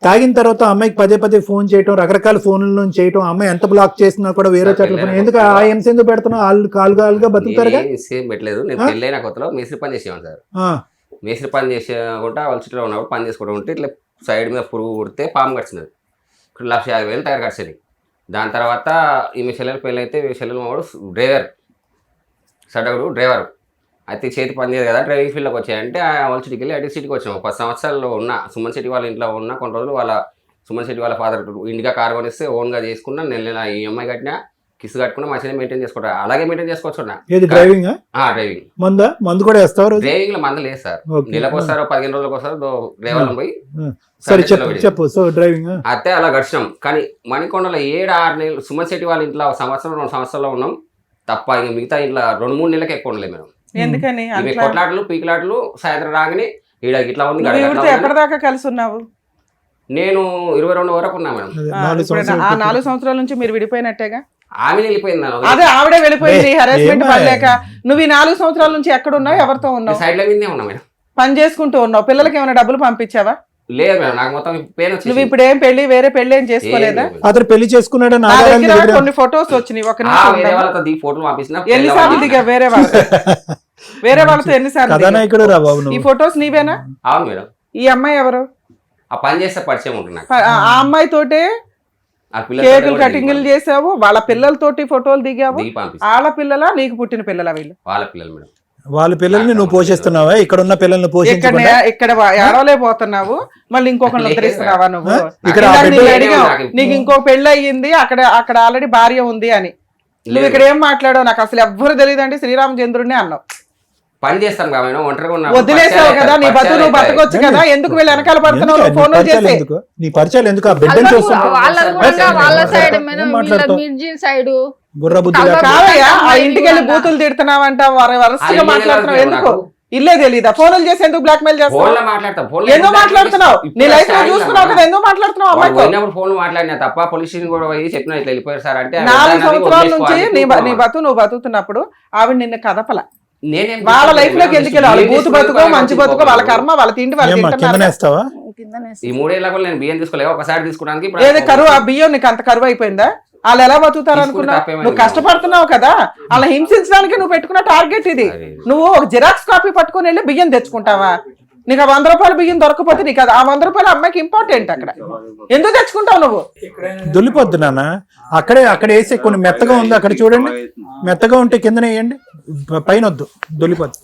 తాగిన తర్వాత అమ్మాయికి పదే ఫోన్ చేయటం, రకరకాల ఫోన్ల చేయటం, అమ్మాయి ఎంత బ్లాక్ చేసినా కూడా వేరే చోట్ల ఫోన్. ఎందుకు ఆ హింస ఎందుకు పెడుతున్నావు? వాళ్ళు కాలుగా బతుకుతారుగా. సేమ్ పెట్టలేదు. నేను పెళ్ళైన కొత్తలో మేస్త్రి పని చేసేవాను సార్. ఆ, మేస్త్రి పని చేసేకుంటా వాళ్ళ చుట్టూ ఉన్నప్పుడు పని చేసుకుంటూ ఉంటే ఇట్లా సైడ్ మీద పురుగు కుడితే పాము కడిచినది. 1,50,000 తయారు కడిచేది. దాని తర్వాత ఈమె చెల్లెలు పెళ్ళి అయితే చెల్లెలు మావాడు డ్రైవర్, సడగుడు డ్రైవర్ అయితే చేతి పని చేయదు కదా, డ్రైవింగ్ ఫీల్డ్లోకి వచ్చాయంటే వాళ్ళ సిటీకి వెళ్ళి ఐటీ సిటీకి వచ్చాము. 10 సంవత్సరాలు ఉన్న సుమన్ శెట్టి వాళ్ళ ఇంట్లో ఉన్న కొన్ని రోజులు వాళ్ళ సుమన్ శెట్టి వాళ్ళ ఫాదర్ ఇండిగా కార్ కొనిస్తే ఓన్గా చేసుకున్నా, నెల ఈఎంఐ కట్టినా, కిస్ కట్టుకున్నా, మంచిగా మెయింటైన్ చేసుకుంటా. అలాగే మెయింటైన్ చేసుకోవచ్చు. ఏది డ్రైవింగ్? డ్రైవింగ్. మందు కూడా వేస్తావు? డ్రైవింగ్ లో మంద లేదు సార్. నెలకు వస్తారో 15 రోజులకు వస్తారో డ్రైవర్లను పోయి. సరే చెప్పు. సో డ్రైవింగ్ అయితే అలా గడిచినాం. కానీ మణికొండలో 7-6 నెలలు సుమన్ శెట్టి వాళ్ళ ఇంట్లో 1 సంవత్సరం 2 సంవత్సరాల్లో ఉన్నాం తప్ప. ఇంక మిగతా ఇంట్లో 2-3 నెలలకు ఎక్కువ ఉండలేదు మేడం. ఎందుకని కొట్లాటలు పీకులాటలు సాయంత్రం రాగానే ఈడ ఇట్లా ఉంది. ఎప్పటిదాకా కలిసి ఉన్నావు? నేను 22 వరకు ఉన్నా మేడం. 4 సంవత్సరాల నుంచి మీరు విడిపోయినట్టేగా. ఆమె వెళ్ళిపోయింది. అదే ఆవిడే వెళ్ళిపోయింది హెరాస్మెంట్ పడలేక. నువ్వు ఈ 4 సంవత్సరాల నుంచి ఎక్కడ ఉన్నావు? ఎవరితో ఉన్నావు? సైడ్ లో మీదే ఉన్నా మేడం. పని చేసుకుంటూ ఉన్నావు. పిల్లలకి ఏమైనా డబ్బులు పంపించావా? లేదు మేడం, నాకు మొత్తం పెయిన్ వచ్చింది. నువ్వు ఇప్పుడు ఏం వేరే పెళ్లి ఏం చేసుకోలేదా? అతను పెళ్లి చేసుకున్నాడు. నా దగ్గర కొన్ని ఫొటోస్ వచ్చినాయి. ఒక వేరే వాళ్ళతో దిగి ఫోటోలు పంపించిన. ఎన్నిసార్లు దిగా వేరే వాళ్ళతో ఎన్నిసార్లు? కథానాయకుడు రా బాబు. ఈ ఫొటోస్ నీవేనా? అవును మేడం. ఈ అమ్మాయి ఎవరు? ఆ పని చేస్తే పరిచయం ఉంటుంది నాకు. ఆ అమ్మాయి తోటే కేకులు కటింగ్లు చేసావు, వాళ్ళ పిల్లలతోటి ఫోటోలు దిగావు. వాళ్ళ పిల్లలా నీకు పుట్టిన పిల్లలా? వీళ్ళు వాళ్ళ పిల్లలు మేడం. వాళ్ళ పిల్లల్ని నువ్వు పోషిస్తున్నావా? ఇక్కడ ఉన్న పిల్లల్ని పోషించకుండా ఇక్కడ ఏడవలే పోతున్నావు, మళ్ళీ ఇంకొకరిని ఉద్ధరిస్తున్నావా నువ్వు? ఇక్కడ నీకు ఇంకో పెళ్లి అయ్యింది, అక్కడ ఆల్రెడీ భార్య ఉంది అని. నువ్వు ఇక్కడ ఏం మాట్లాడావు? నాకు అసలు ఎవ్వరు తెలియదు అంటే శ్రీరామచంద్రుడిని అన్నావు. పని చేస్తాం కాబట్టి ఒంటరిగా ఉన్నా. వదిలేసావు కదా, నీ బతుకు నువ్వు బతకొచ్చు కదా, ఎందుకు వెళ్ళి వెనకాల పడుతున్నావు? ఫోన్ చేసి నీ పరిచయాలు ఎందుకు? ఆ బిడ్డను చూస్తున్నావు. వాళ్ళ సైడ్ మిర్జీ సైడ్ బుర్ర బుద్ధి కాదయ్యా. ఆ ఇంటికి వెళ్ళి బూతులు తిడుతున్నావంట, వరసగా మాట్లాడుతున్నావు. ఎందుకు ఇల్లే తెలీదా? ఫోన్లు చేసి ఎందుకు బ్లాక్ మెయిల్ ఫోన్ లో చేస్తావు? మాట్లాడతా ఫోన్ ఎందుకు మాట్లాడుతున్నావు? నీ లైఫ్ లో చూసుకున్నావు కదా, ఎందుకు మాట్లాడుతున్నావు అమ్మాయితో? పోయినప్పుడు ఫోన్ మాట్లాడినా తప్ప పోలీస్ స్టేషన్ కూడా పోయి చెప్పిన ఇట్లా వెళ్ళిపోయారు సార్ అంటే 4 సంవత్సరాల నుంచి నీ నువ్వు బతుకుతున్నప్పుడు ఆవిడ నిన్ను కదపల. నేనేం వాళ్ళ లైఫ్ లోకి ఎందుకు వెళ్ళాలి? బూతు బతుకో మంచి బతుకో వాళ్ళ కర్మ, వాళ్ళ తిండి వాళ్ళు ఏమ్మా తింటున్నారు. కిందనేస్తావా? ఈ 3 ఏళ్ళ కూడా నేను బియ్యం తీసుకోలేదు, ఒకసారి తీసుకోవడానికి ఇప్పుడు ఏది కరువు? ఆ బియ్యం నీకు అంత కరువు అయిపోయిందా? వాళ్ళు ఎలా బతుకుతారు అనుకున్నావు? తప్పేమైంది? నువ్వు కష్టపడుతున్నావు కదా, అలా హింసించడానికి నువ్వు పెట్టుకున్న టార్గెట్ ఇది. నువ్వు ఒక జిరాక్స్ కాపీ పట్టుకుని వెళ్ళి బియ్యం తెచ్చుకుంటావా? నీకు ఆ 100 రూపాయలు బియ్యం దొరకపోతే నీకు ఆ 100 రూపాయలు అమ్మాయికి ఇంపార్టెంట్. అక్కడ ఎందుకు తెచ్చుకుంటావు నువ్వు? దొల్లిపోద్దు నాన్న. అక్కడ వేసే కొన్ని మెత్తగా ఉంది, అక్కడ చూడండి. మెత్తగా ఉంటే కిందనే వేయండి, పైన వద్దు, దొల్లిపోద్దు.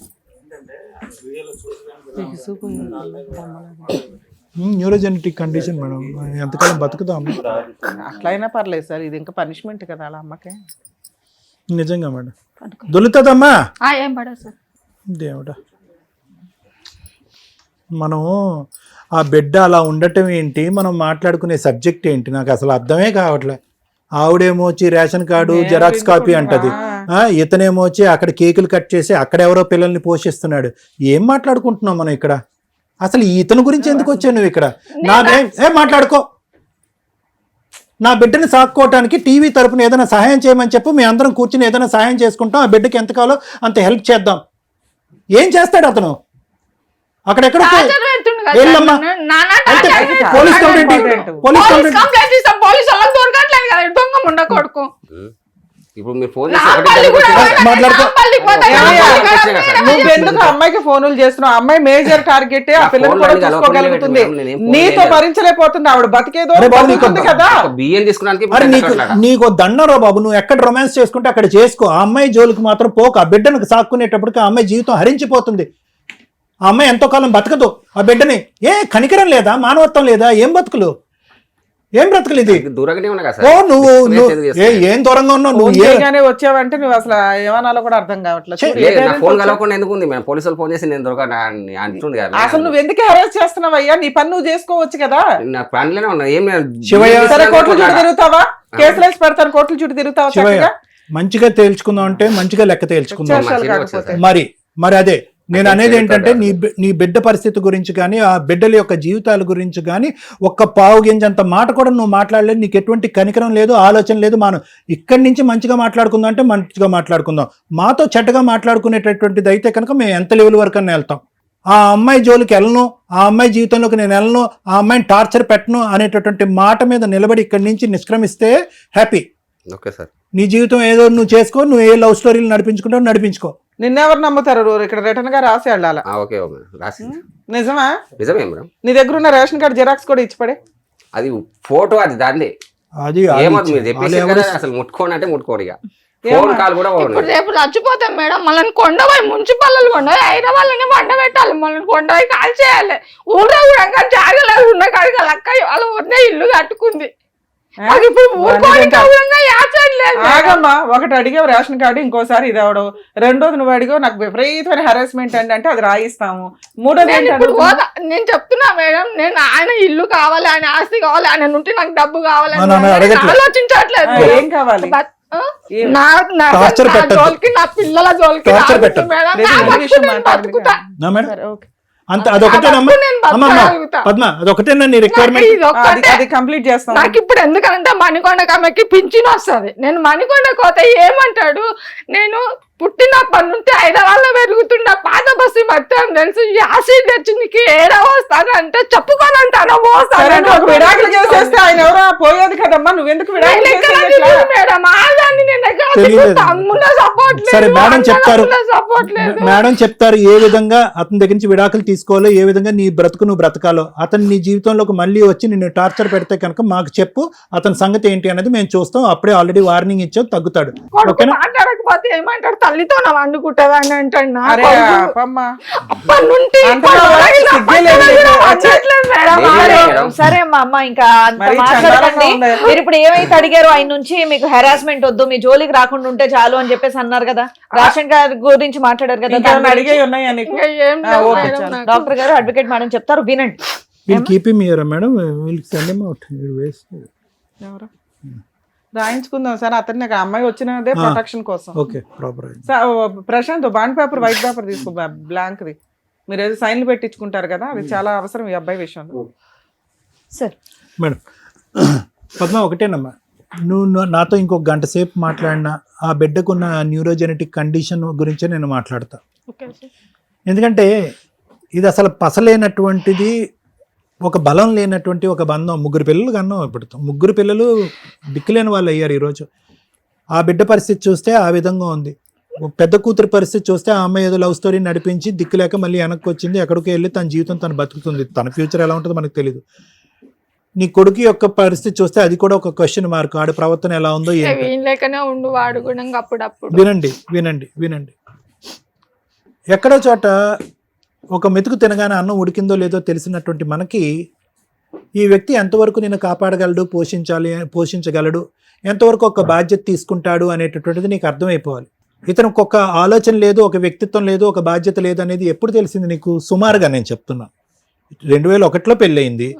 న్యూరోజెనెటిక్ కండిషన్ మేడం, ఎంతకాలం బతుకుతాం. అట్లయినా పర్లేదు సార్, ఇది ఇంకా పనిష్మెంట్ కదా అలా అమ్మకే. నిజంగా మేడం దొల్లుతుందమ్మా. ఏం పడదు సార్. దేవుడా, మనం ఆ బిడ్డ అలా ఉండటం ఏంటి, మనం మాట్లాడుకునే సబ్జెక్ట్ ఏంటి, నాకు అసలు అర్థమే కావట్లే. ఆవిడేమో వచ్చి రేషన్ కార్డు జెరాక్స్ కాపీ అంటది, ఇతనేమో వచ్చి అక్కడ కేకులు కట్ చేసి అక్కడ ఎవరో పిల్లల్ని పోషిస్తున్నాడు. ఏం మాట్లాడుకుంటున్నాం మనం ఇక్కడ? అసలు ఇతని గురించి ఎందుకు వచ్చావు నువ్వు ఇక్కడ? ఏం మాట్లాడుకో. నా బిడ్డని సాక్కోవటానికి టీవీ తరపున ఏదైనా సహాయం చేయమని చెప్పు, మీ అందరం కూర్చుని ఏదైనా సహాయం చేసుకుంటాం, ఆ బిడ్డకి ఎంత కావాలో అంత హెల్ప్ చేద్దాం. ఏం చేస్తాడు అతను? అక్కడెక్కడ వెళ్ళమ్మా, పోలీస్ కంప్లైంట్, ఇప్పుడు మీరు ఫోన్ మాట్లాడుకో. నువ్వెందుకు అమ్మాయికి ఫోన్లు చేస్తున్నావు? అమ్మాయి మేజర్ టార్గెట్, ఆ పిల్లలు కూడా చూసుకోగలుగుతుంది. నీతో భరించలేకపోతుంది ఆవిడ, బతికేదో బతుకుతుంది కదా. బియ్యం తీసుకున్నానికి అరే నీకు దండరా బాబు, నువ్వు ఎక్కడ రొమాన్స్ చేసుకుంటే అక్కడ చేసుకో, ఆ అమ్మాయి జోలికి మాత్రం పోక. ఆ బిడ్డను సాక్కునేటప్పటికి ఆ అమ్మాయి జీవితం హరించిపోతుంది. ఆ అమ్మాయి ఎంతో కాలం బతకదు. ఆ బిడ్డని కనికరం లేదా, మానవత్వం లేదా? ఏం బతుకులు, ఏం బ్రతుకులు ఇది? ఓ నువ్వు ఏం దూరంగా ఉన్నావు నువ్వు? ఏగానే వచ్చావంటే నువ్వు అసలు ఏమనాలో కూడా అర్థం కావట్లేదు. ఫోన్ కలవకుండా ఎందుకు ఉంది? మేము పోలీసులు ఫోన్ చేసి నేను దొరకండి. అసలు నువ్వు ఎందుకు హెరాస్ చేస్తున్నావు అయ్యా? నీ పని నువ్వు చేసుకోవచ్చు కదా. నాకు పనిలోనే ఉన్నా. ఏం సరే, కోర్టుల చుట్టూ తిరుగుతావా? కేసులు వేసి పెడతాను, కోర్టుల చుట్టూ తిరుగుతావా? శివయ్య, మంచిగా తేల్చుకుందాం అంటే మంచిగా లెక్క తేల్చుకుందాం. మరి అదే నేను అనేది ఏంటంటే, నీ బిడ్డ పరిస్థితి గురించి కానీ, ఆ బిడ్డల యొక్క జీవితాల గురించి కానీ ఒక్క పావు గింజంత మాట కూడా నువ్వు మాట్లాడలేదు. నీకు ఎటువంటి కనికరం లేదు, ఆలోచన లేదు. మనం ఇక్కడి నుంచి మంచిగా మాట్లాడుకుందాం అంటే మంచిగా మాట్లాడుకుందాం. మాతో చెడ్డగా మాట్లాడుకునేటటువంటిది అయితే కనుక మేము ఎంత లెవెల్ వరకు అని వెళ్తాం. ఆ అమ్మాయి జోలికి వెళ్ళను, ఆ అమ్మాయి జీవితంలోకి నేను వెళ్ళను, ఆ అమ్మాయిని టార్చర్ పెట్టను అనేటటువంటి మాట మీద నిలబడి ఇక్కడి నుంచి నిష్క్రమిస్తే హ్యాపీ. ఓకే సార్, నీ జీవితం ఏదో నువ్వు చేసుకో, నువ్వు ఏ లవ్ స్టోరీలు నడిపించుకుంటావు నడిపించుకో. నిన్నెవరు నమ్ముతారు? ఇక్కడ రిటర్న్ గా రాసి వెళ్ళాలి. నిజమా? నిజమే మేడం. నీ దగ్గర ఉన్న రేషన్ కార్డు జిరాక్స్ కూడా ఇచ్చిపడే. అది ఫోటో, అది దాన్ని అది ఏమవుతుంది మీరు చెప్పేసి అసలు ముట్టుకోండి అంటే ముట్టుకోడు. ఇక ఫోన్ కాల్ కూడా ఇప్పుడు రేపు చచ్చిపోతాం మేడం, మళ్ళీ కొండపోయి మున్సిపల్ కొండపోయి అయిన వాళ్ళని వండ పెట్టాలి, మళ్ళీ కొండపోయి కాల్ చేయాలి. ఊళ్ళో కూడా జాగలేదు ఉన్న కాడికి లక్క వాళ్ళు వద్దే ఇల్లు కట్టుకుంది. ఆగమ్మా, ఒకటి అడిగావు రేషన్ కార్డు, ఇంకోసారి ఇది అవడం, రెండోది నువ్వు అడిగావు నాకు విపరీతమైన హెరాస్మెంట్ అంటే అది రాయిస్తాము, మూడోది నేను చెప్తున్నా మేడం, నేను ఆయన ఇల్లు కావాలి, ఆయన ఆస్తి కావాలి, ఆయన నుండి నాకు డబ్బు కావాలి ఆలోచించట్లేదు. ఏం కావాలి? నా జోలికి, నా పిల్లల జోలికి అంత అదొకటేనమ్మా పద్మ, అదొకటేనా నీ రిక్వైర్మెంట్? కంప్లీట్ చేస్తాను. నాకు ఇప్పుడు ఎందుకంటే మణికొండ కమ్మకి పింఛన్ వస్తుంది. నేను మణికొండ కోత ఏమంటాడు, నేను పుట్టినప్పటి నుంచి హైదరాబాద్ లో పెరుగుతుండే పాత బస్సు మొత్తం తెలుసు, యాసిడ్ తెచ్చి నీకు ఏడా వస్తాను అంటే చెప్పుకోనంటాను. విడాకులు చేసేస్తే ఆయన ఎవరో పోయేది కదమ్మా, నువ్వెందుకు మేడం చెప్తారు ఏ విధంగా అతని దగ్గర నుంచి విడాకులు తీసుకోవాలో, ఏ విధంగా నీ బ్రతుకు నువ్వు బ్రతకాలో. అతను నీ జీవితంలోకి మళ్ళీ వచ్చి నిన్ను టార్చర్ పెడితే కనుక మాకు చెప్పు, అతని సంగతి ఏంటి అనేది మేము చూస్తాం. అప్పుడే ఆల్రెడీ వార్నింగ్ ఇచ్చావు, తగ్గుతాడు. మాట్లాడకపోతే ఏమంటాడు, తల్లితో వండుకుంటా అని అంటాడు. సరే అమ్మ, ఇంకా మాట్లాడకండి. మీరు ఇప్పుడు ఏమైతే అడిగారో ఆయన నుంచి, మీకు హెరాస్మెంట్ వద్దు, మీ జోలికి రాకుండా ఉంటే చాలు అని చెప్పేసి అన్నారు కదా. రేషన్ కార్డు గురించి మాట్లాడారు కదా, డాక్టర్ గారు అడ్వకేట్ మేడం చెప్తారు, వినండి. రాయించుకుందాం సార్, అతన్ని నాకు అమ్మాయి వచ్చినదే ప్రొటెక్షన్ కోసం. Okay proper. Prashanth bond paper, white paper తీసుకో, బ్లాంక్ది. మీరు ఏదో సైన్లు పెట్టించుకుంటారు కదా, అది చాలా అవసరం ఈ అబ్బాయి విషయంలో. సార్ మేడం పద్మ ఒకటేనమ్మా, నువ్వు నాతో ఇంకొక గంట సేపు మాట్లాడినా ఆ బిడ్డకున్న న్యూరోజెనెటిక్ కండిషన్ గురించే నేను మాట్లాడతా. ఎందుకంటే ఇది అసలు పసలేనటువంటిది, ఒక బలం లేనటువంటి ఒక బంధం. 3 పిల్లలు కన్నాం ఇప్పుడు, 3 పిల్లలు దిక్కులేని వాళ్ళు అయ్యారు ఈరోజు. ఆ బిడ్డ పరిస్థితి చూస్తే ఆ విధంగా ఉంది. పెద్ద కూతురు పరిస్థితి చూస్తే ఆ అమ్మాయి ఏదో లవ్ స్టోరీ నడిపించి దిక్కులేక మళ్ళీ వెనక్కి వచ్చింది, ఎక్కడికి వెళ్ళి తన జీవితం తను బతుకుతుంది. తన ఫ్యూచర్ ఎలా ఉంటుందో మనకు తెలియదు. నీ కొడుకు యొక్క పరిస్థితి చూస్తే అది కూడా ఒక క్వశ్చన్ మార్క్. ఆడ ప్రవర్తన ఎలా ఉందో వినండి వినండి వినండి. ఎక్కడో చోట ఒక మెతుకు తినగానే అన్నం ఉడికిందో లేదో తెలిసినటువంటి మనకి ఈ వ్యక్తి ఎంతవరకు నేను కాపాడగలడు, పోషించగలడు, ఎంతవరకు ఒక బాధ్యత తీసుకుంటాడు అనేటటువంటిది నీకు అర్థమైపోవాలి. ఇతనికి ఒక ఆలోచన లేదు, ఒక వ్యక్తిత్వం లేదు, ఒక బాధ్యత లేదు అనేది ఎప్పుడు తెలిసింది నీకు? సుమారుగా నేను చెప్తున్నా 2001లో పెళ్ళయింది.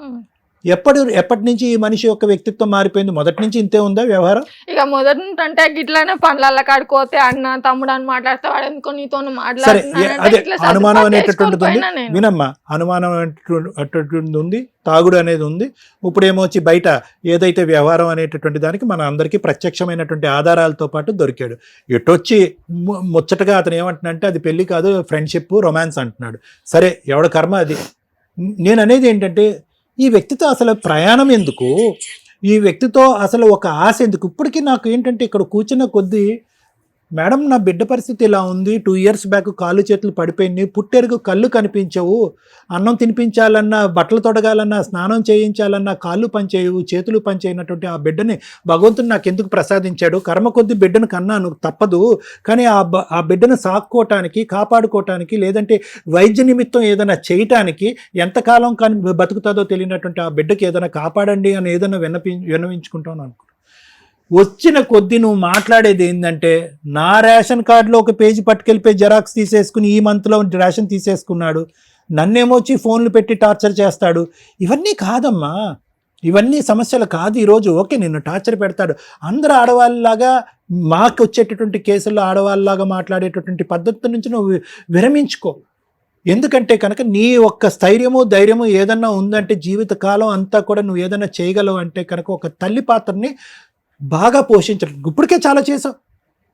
ఎప్పటి నుంచి ఈ మనిషి యొక్క వ్యక్తిత్వం మారిపోయింది? మొదటి నుంచి ఇంతే ఉందా వ్యవహారం? ఇక మొదటి నుంచి అంటే గిట్లానే పనుల కాడిపోతే అన్న తమ్ముడు అని మాట్లాడతాడు ఎందుకో నీతో సరే, అదే అనుమానం అనేటటువంటిది ఉంది. వినమ్మా, అనుమానం అనేటటువంటి ఉంది, తాగుడు అనేది ఉంది. ఇప్పుడు ఏమొచ్చి బయట ఏదైతే వ్యవహారం అనేటటువంటి దానికి మన అందరికీ ప్రత్యక్షమైనటువంటి ఆధారాలతో పాటు దొరికాడు. ఎటొచ్చి ముచ్చటగా అతను ఏమంటున్నాడంటే అది పెళ్లి కాదు, ఫ్రెండ్షిప్, రొమాన్స్ అంటున్నాడు. సరే, ఎవడ కర్మ అది. నేను అనేది ఏంటంటే ఈ వ్యక్తితో అసలు ప్రయాణం ఎందుకు, ఈ వ్యక్తితో అసలు ఒక ఆశ ఎందుకు? ఇప్పటికీ నాకు ఏంటంటే ఇక్కడ కూర్చున్న కొద్దీ, మేడం నా బిడ్డ పరిస్థితి ఇలా ఉంది, 2 years బ్యాక్ కాళ్ళు చేతులు పడిపోయింది, పుట్టెరుగు కళ్ళు కనిపించవు, అన్నం తినిపించాలన్నా, బట్టలు తొడగాలన్నా, స్నానం చేయించాలన్నా కాళ్ళు పనిచేయవు, చేతులు పనిచేయనటువంటి ఆ బిడ్డని భగవంతుడు నాకు ఎందుకు ప్రసాదించాడు? కర్మ కొద్ది బిడ్డను కన్నాను, తప్పదు. కానీ ఆ బిడ్డను సాక్కోవటానికి, కాపాడుకోవటానికి, లేదంటే వైద్య నిమిత్తం ఏదైనా చేయటానికి ఎంతకాలం బతుకుతుందో తెలియనటువంటి ఆ బిడ్డకి ఏదైనా కాపాడండి అని ఏదైనా విన్నవించుకుంటాను అనుకో. వచ్చిన కొద్దీ నువ్వు మాట్లాడేది ఏంటంటే నా రేషన్ కార్డులో ఒక పేజీ పట్టుకెళ్ళిపోయి జెరాక్స్ తీసేసుకుని ఈ మంత్లో రేషన్ తీసేసుకున్నాడు, నన్నేమో వచ్చి ఫోన్లు పెట్టి టార్చర్ చేస్తాడు. ఇవన్నీ కాదమ్మా, ఇవన్నీ సమస్యలు కాదు. ఈరోజు ఓకే నిన్ను టార్చర్ పెడతాడు, అందరూ ఆడవాళ్ళలాగా మాకు వచ్చేటటువంటి కేసుల్లో ఆడవాళ్ళలాగా మాట్లాడేటటువంటి పద్ధతి నుంచి నువ్వు విరమించుకో. ఎందుకంటే కనుక నీ ఒక్క స్థైర్యము, ధైర్యము ఏదన్నా ఉందంటే జీవితకాలం అంతా కూడా నువ్వు ఏదన్నా చేయగలవు అంటే కనుక ఒక తల్లి పాత్రని బాగా పోషించడం. ఇప్పటికే చాలా చేసావు.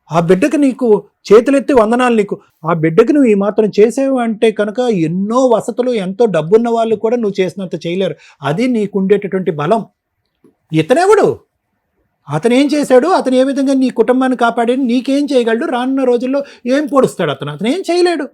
ఆ బిడ్డకి నీకు చేతులెత్తి వందనాలు. నీకు ఆ బిడ్డకి నువ్వు ఈ మాత్రం చేసావు అంటే కనుక ఎన్నో వసతులు, ఎంతో డబ్బున్న వాళ్ళు కూడా నువ్వు చేసినంత చేయలేరు. అది నీకు ఉండేటటువంటి బలం. ఇతనెవడు? అతను ఏం చేశాడు? అతను ఏ విధంగా నీ కుటుంబాన్ని కాపాడి నీకేం చేయగలడు? రానున్న రోజుల్లో ఏం పొడుస్తాడు అతను ఏం చేయలేడు.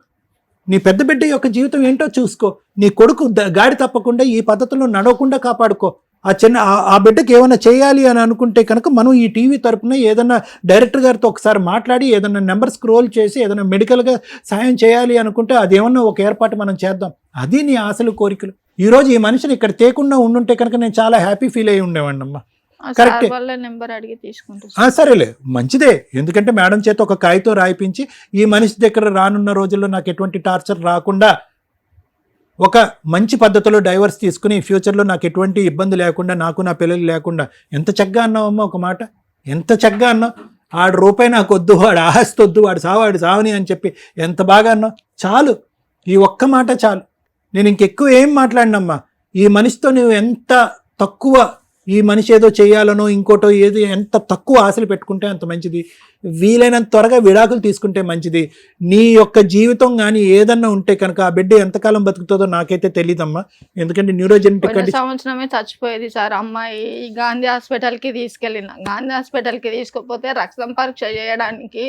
నీ పెద్ద బిడ్డ యొక్క జీవితం ఏంటో చూసుకో. నీ కొడుకు గాడి తప్పకుండా ఈ పద్ధతిలో నడవకుండా కాపాడుకో. ఆ బిడ్డకి ఏమైనా చేయాలి అని అనుకుంటే కనుక మనం ఈ టీవీ తరపున ఏదైనా డైరెక్టర్ గారితో ఒకసారి మాట్లాడి ఏదైనా నెంబర్ స్క్రోల్ చేసి ఏదైనా మెడికల్గా సాయం చేయాలి అనుకుంటే అదేమన్నా ఒక ఏర్పాటు మనం చేద్దాం. అది నీ ఆశలు, కోరికలు. ఈరోజు ఈ మనిషిని ఇక్కడ తేకుండా ఉండుంటే కనుక నేను చాలా హ్యాపీ ఫీల్ అయ్యి ఉండేవాడిని అమ్మా. కరెక్టే, సరేలే, మంచిదే. ఎందుకంటే మేడం చేత ఒక కాగితం రాయిపించి ఈ మనిషి దగ్గర రానున్న రోజుల్లో నాకు ఎటువంటి టార్చర్ రాకుండా ఒక మంచి పద్ధతిలో డైవర్స్ తీసుకుని ఫ్యూచర్లో నాకు ఎటువంటి ఇబ్బంది లేకుండా, నాకు నా పిల్లలు లేకుండా. ఎంత చక్కగా అన్నావమ్మా ఒక మాట, ఎంత చక్కగా అన్నావు. ఆడు రూపాయి నాకు వద్దు, వాడు ఆస్తి వద్దు, వాడు సావని అని చెప్పి ఎంత బాగా అన్నావు. చాలు, ఈ ఒక్క మాట చాలు. నేను ఇంకెక్కువ ఏం మాట్లాడినమ్మా. ఈ మనిషితో నువ్వు ఎంత తక్కువ, ఈ మనిషి ఏదో చేయాలనో ఇంకోటో ఏదో ఎంత తక్కువ ఆశలు పెట్టుకుంటే అంత మంచిది. వీలైనంత త్వరగా విడాకులు తీసుకుంటే మంచిది. నీ యొక్క జీవితం కానీ ఏదన్నా ఉంటే కనుక ఆ బిడ్డ ఎంతకాలం బతుకుతుందో నాకైతే తెలియదమ్మా. ఎందుకంటే న్యూరోజెనెటిక్ సంవత్సరమే చచ్చిపోయేది సార్ అమ్మాయి. గాంధీ హాస్పిటల్కి తీసుకెళ్ళిన, గాంధీ హాస్పిటల్కి తీసుకుపోతే రక్తం పరీక్ష చేయడానికి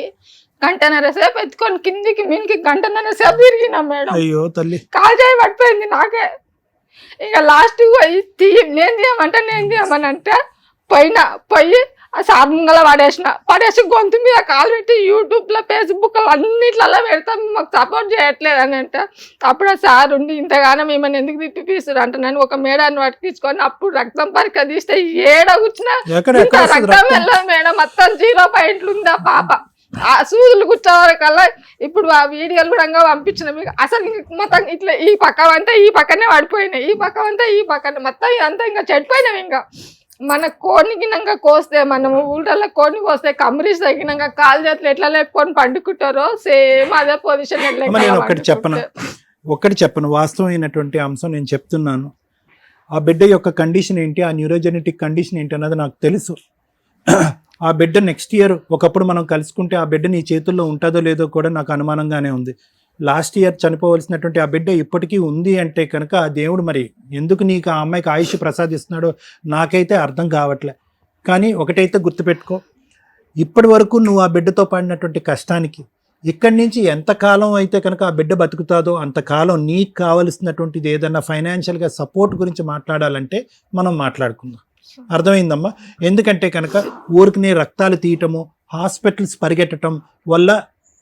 గంటన్నర సేపు ఎత్తుకొని కిందికి మీనికి గంటన్నర సేపు తిరిగినా మేడం. అయ్యో తల్లి, కాల్ చేయి పడిపోయింది నాకే. ఇక లాస్ట్ నేను తీయమని అంటే పోయి ఆ సార్ ముంగల పడేసి గొంతు మీద కాలు పెట్టి యూట్యూబ్లో, ఫేస్బుక్లో అన్నిట్లలో పెడతాం, మాకు సపోర్ట్ చేయట్లేదు అని అంటే అప్పుడు ఆ సార్ ఉండి ఇంతగానో మిమ్మల్ని ఎందుకు తిప్పిస్తారు అంటే నేను ఒక మేడాన్ని పట్టుకొచ్చుకొని అప్పుడు రక్తం పరీక్ష తీస్తే ఏడ కూర్చున్నా రక్తం వెళ్ళదు మేడం, మొత్తం 0 పాయింట్లు ఉందా పాప. ఆ సూదులు కూర్చోవరకల్లా ఇప్పుడు ఆ వీడియోలు కూడా పంపించిన మీకు. అసలు మొత్తం ఇట్లా ఈ పక్క అంతా ఈ పక్కనే పడిపోయినాయి, ఈ పక్క అంతా ఈ పక్కనే మొత్తం ఇదంతా ఇంకా చెడిపోయినాం. ఇంకా మన కోడిని గినంగా కోస్తే మనము ఊళ్ళలో కోడిని కోస్తే కమ్మరీస్ తగినంగా కాలు చేతులు ఎట్లా లేపుకొని పండుకుంటారో సేమ్ అదే పొజిషన్ అమ్మ, నేను ఒక్కటి చెప్పను వాస్తవమైనటువంటి అంశం నేను చెప్తున్నాను. ఆ బిడ్డ యొక్క కండిషన్ ఏంటి, ఆ న్యూరోజెనెటిక్ కండిషన్ ఏంటి అన్నది నాకు తెలుసు. ఆ బిడ్డ నెక్స్ట్ ఇయర్ ఒకప్పుడు మనం కలుసుకుంటే ఆ బిడ్డ నీ చేతుల్లో ఉంటుందో లేదో కూడా నాకు అనుమానంగానే ఉంది. లాస్ట్ ఇయర్ చనిపోవలసినటువంటి ఆ బిడ్డ ఇప్పటికీ ఉంది అంటే కనుక ఆ దేవుడు మరి ఎందుకు నీకు ఆ అమ్మాయికి ఆయుష్ ప్రసాదిస్తున్నాడో నాకైతే అర్థం కావట్లే. కానీ ఒకటైతే గుర్తుపెట్టుకో, ఇప్పటి వరకు నువ్వు ఆ బిడ్డతో పడినటువంటి కష్టానికి ఇక్కడి నుంచి ఎంతకాలం అయితే కనుక ఆ బిడ్డ బతుకుతాదో అంతకాలం నీకు కావలసినటువంటిది ఏదన్నా ఫైనాన్షియల్గా సపోర్ట్ గురించి మాట్లాడాలంటే మనం మాట్లాడుకుందాం. అర్థమైందమ్మా? ఎందుకంటే కనుక ఊరికి రక్తాలు తీయటము, హాస్పిటల్స్ పరిగెట్టడం వల్ల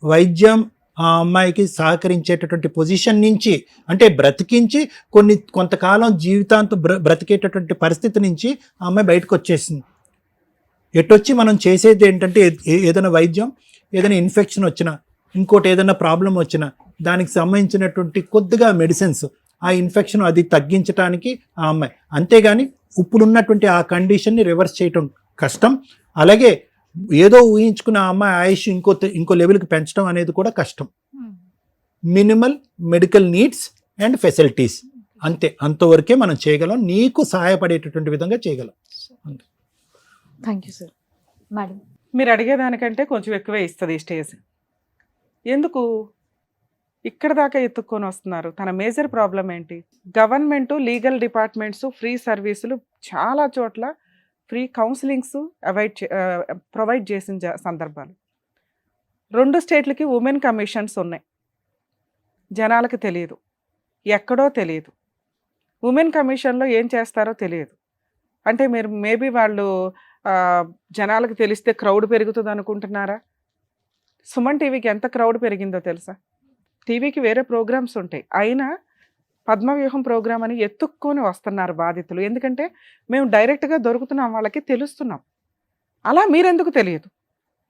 వైద్యం ఆ అమ్మాయికి సహకరించేటటువంటి పొజిషన్ నుంచి, అంటే బ్రతికించి కొంతకాలం జీవితాంతం బ్రతికేటటువంటి పరిస్థితి నుంచి ఆ అమ్మాయి బయటకు వచ్చేసింది. ఎటొచ్చి మనం చేసేది ఏంటంటే ఏదైనా వైద్యం, ఏదైనా ఇన్ఫెక్షన్ వచ్చినా, ఇంకోటి ఏదైనా ప్రాబ్లం వచ్చినా దానికి సంబంధించినటువంటి కొద్దిగా మెడిసిన్స్, ఆ ఇన్ఫెక్షన్ అది తగ్గించడానికి ఆ అమ్మాయి. అంతేగాని ఇప్పుడున్నటువంటి ఆ కండిషన్ని రివర్స్ చేయటం కష్టం. అలాగే ఏదో ఊహించుకున్న ఆ అమ్మాయి ఆయుష్ ఇంకో లెవెల్కి పెంచడం అనేది కూడా కష్టం. Minimal medical needs and facilities అంతే, అంతవరకే మనం చేయగలం. నీకు సహాయపడేటటువంటి విధంగా చేయగలం. Thank you sir. మేడం, మీరు అడిగేదానికంటే కొంచెం ఎక్కువే ఇస్తుంది ఈ స్టేజ్. ఎందుకు ఇక్కడ దాకా ఎత్తుక్కొని వస్తున్నారు? తన మేజర్ ప్రాబ్లం ఏంటి? గవర్నమెంట్ లీగల్ డిపార్ట్మెంట్స్ ఫ్రీ సర్వీసులు చాలా చోట్ల ఫ్రీ కౌన్సిలింగ్స్ ప్రొవైడ్ చేసిన సందర్భాలు. 2 స్టేట్లకి ఉమెన్ కమిషన్స్ ఉన్నాయి. జనాలకు తెలియదు, ఎక్కడో తెలియదు. ఉమెన్ కమిషన్లో ఏం చేస్తారో తెలియదు. అంటే మీరు మేబీ వాళ్ళు జనాలకు తెలిస్తే క్రౌడ్ పెరుగుతుంది అనుకుంటున్నారా? సుమన్ టీవీకి ఎంత క్రౌడ్ పెరిగిందో తెలుసా? టీవీకి వేరే ప్రోగ్రామ్స్ ఉంటాయి, అయినా పద్మవ్యూహం ప్రోగ్రామ్ అని ఎత్తుక్కొని వస్తున్నారు బాధితులు. ఎందుకంటే మేము డైరెక్ట్గా దొరుకుతున్నాం, వాళ్ళకి తెలుస్తున్నాం. అలా మీరెందుకు తెలియదు?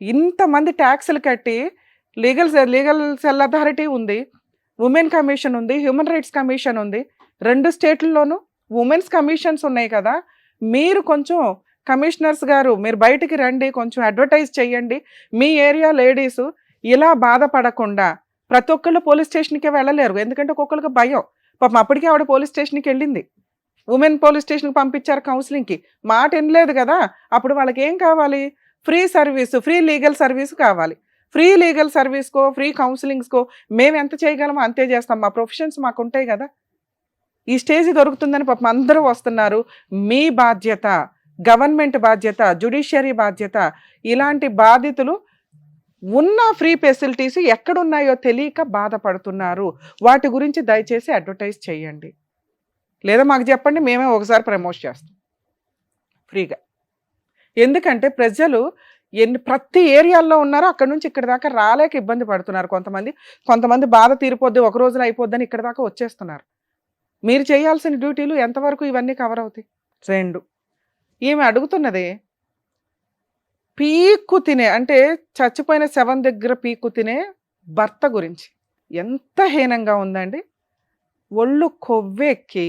ఇంతమంది ట్యాక్సులు కట్టి లీగల్ సెల్ అథారిటీ ఉంది, ఉమెన్ కమిషన్ ఉంది, హ్యూమన్ రైట్స్ కమిషన్ ఉంది. 2 స్టేట్లలోనూ ఉమెన్స్ కమిషన్స్ ఉన్నాయి కదా. మీరు కొంచెం కమిషనర్స్ గారు మీరు బయటికి రండి, కొంచెం అడ్వర్టైజ్ చేయండి. మీ ఏరియా లేడీస్ ఇలా బాధపడకుండా, ప్రతి ఒక్కళ్ళు పోలీస్ స్టేషన్కే వెళ్ళలేరు, ఎందుకంటే ఒక్కొక్కరికి భయం. పాపం అప్పటికే ఆవిడ పోలీస్ స్టేషన్కి వెళ్ళింది, ఉమెన్ పోలీస్ స్టేషన్కి పంపించారు కౌన్సిలింగ్కి, మాట వినలేదు కదా. అప్పుడు వాళ్ళకి ఏం కావాలి? Free service, free legal service కావాలి. ఫ్రీ లీగల్ సర్వీస్కో, ఫ్రీ కౌన్సిలింగ్స్కో మేము ఎంత చేయగలమో అంతే చేస్తాం. మా ప్రొఫెషన్స్ మాకు ఉంటాయి కదా. ఈ స్టేజ్ దొరుకుతుందని పాపం అందరూ వస్తున్నారు. మీ బాధ్యత, గవర్నమెంట్ బాధ్యత, జ్యుడిషియరీ బాధ్యత. ఇలాంటి బాధితులు ఉన్న ఫ్రీ ఫెసిలిటీస్ ఎక్కడున్నాయో తెలియక బాధపడుతున్నారు. వాటి గురించి దయచేసి అడ్వర్టైజ్ చేయండి, లేదా మాకు చెప్పండి, మేమే ఒకసారి ప్రమోట్ చేస్తాం ఫ్రీగా. ఎందుకంటే ప్రజలు ప్రతి ఏరియాల్లో ఉన్నారో అక్కడ నుంచి ఇక్కడ దాకా రాలేక ఇబ్బంది పడుతున్నారు. కొంతమంది బాధ తీరిపోద్ది, ఒక రోజులో అయిపోద్దని ఇక్కడ దాకా వచ్చేస్తున్నారు. మీరు చేయాల్సిన డ్యూటీలు ఎంతవరకు ఇవన్నీ కవర్ అవుతాయి? 2, ఈమె అడుగుతున్నది పీక్కు తినే, అంటే చచ్చిపోయిన శవం దగ్గర పీక్కు తినే భర్త గురించి. ఎంత హీనంగా ఉందండి. ఒళ్ళు కొవ్వెక్కి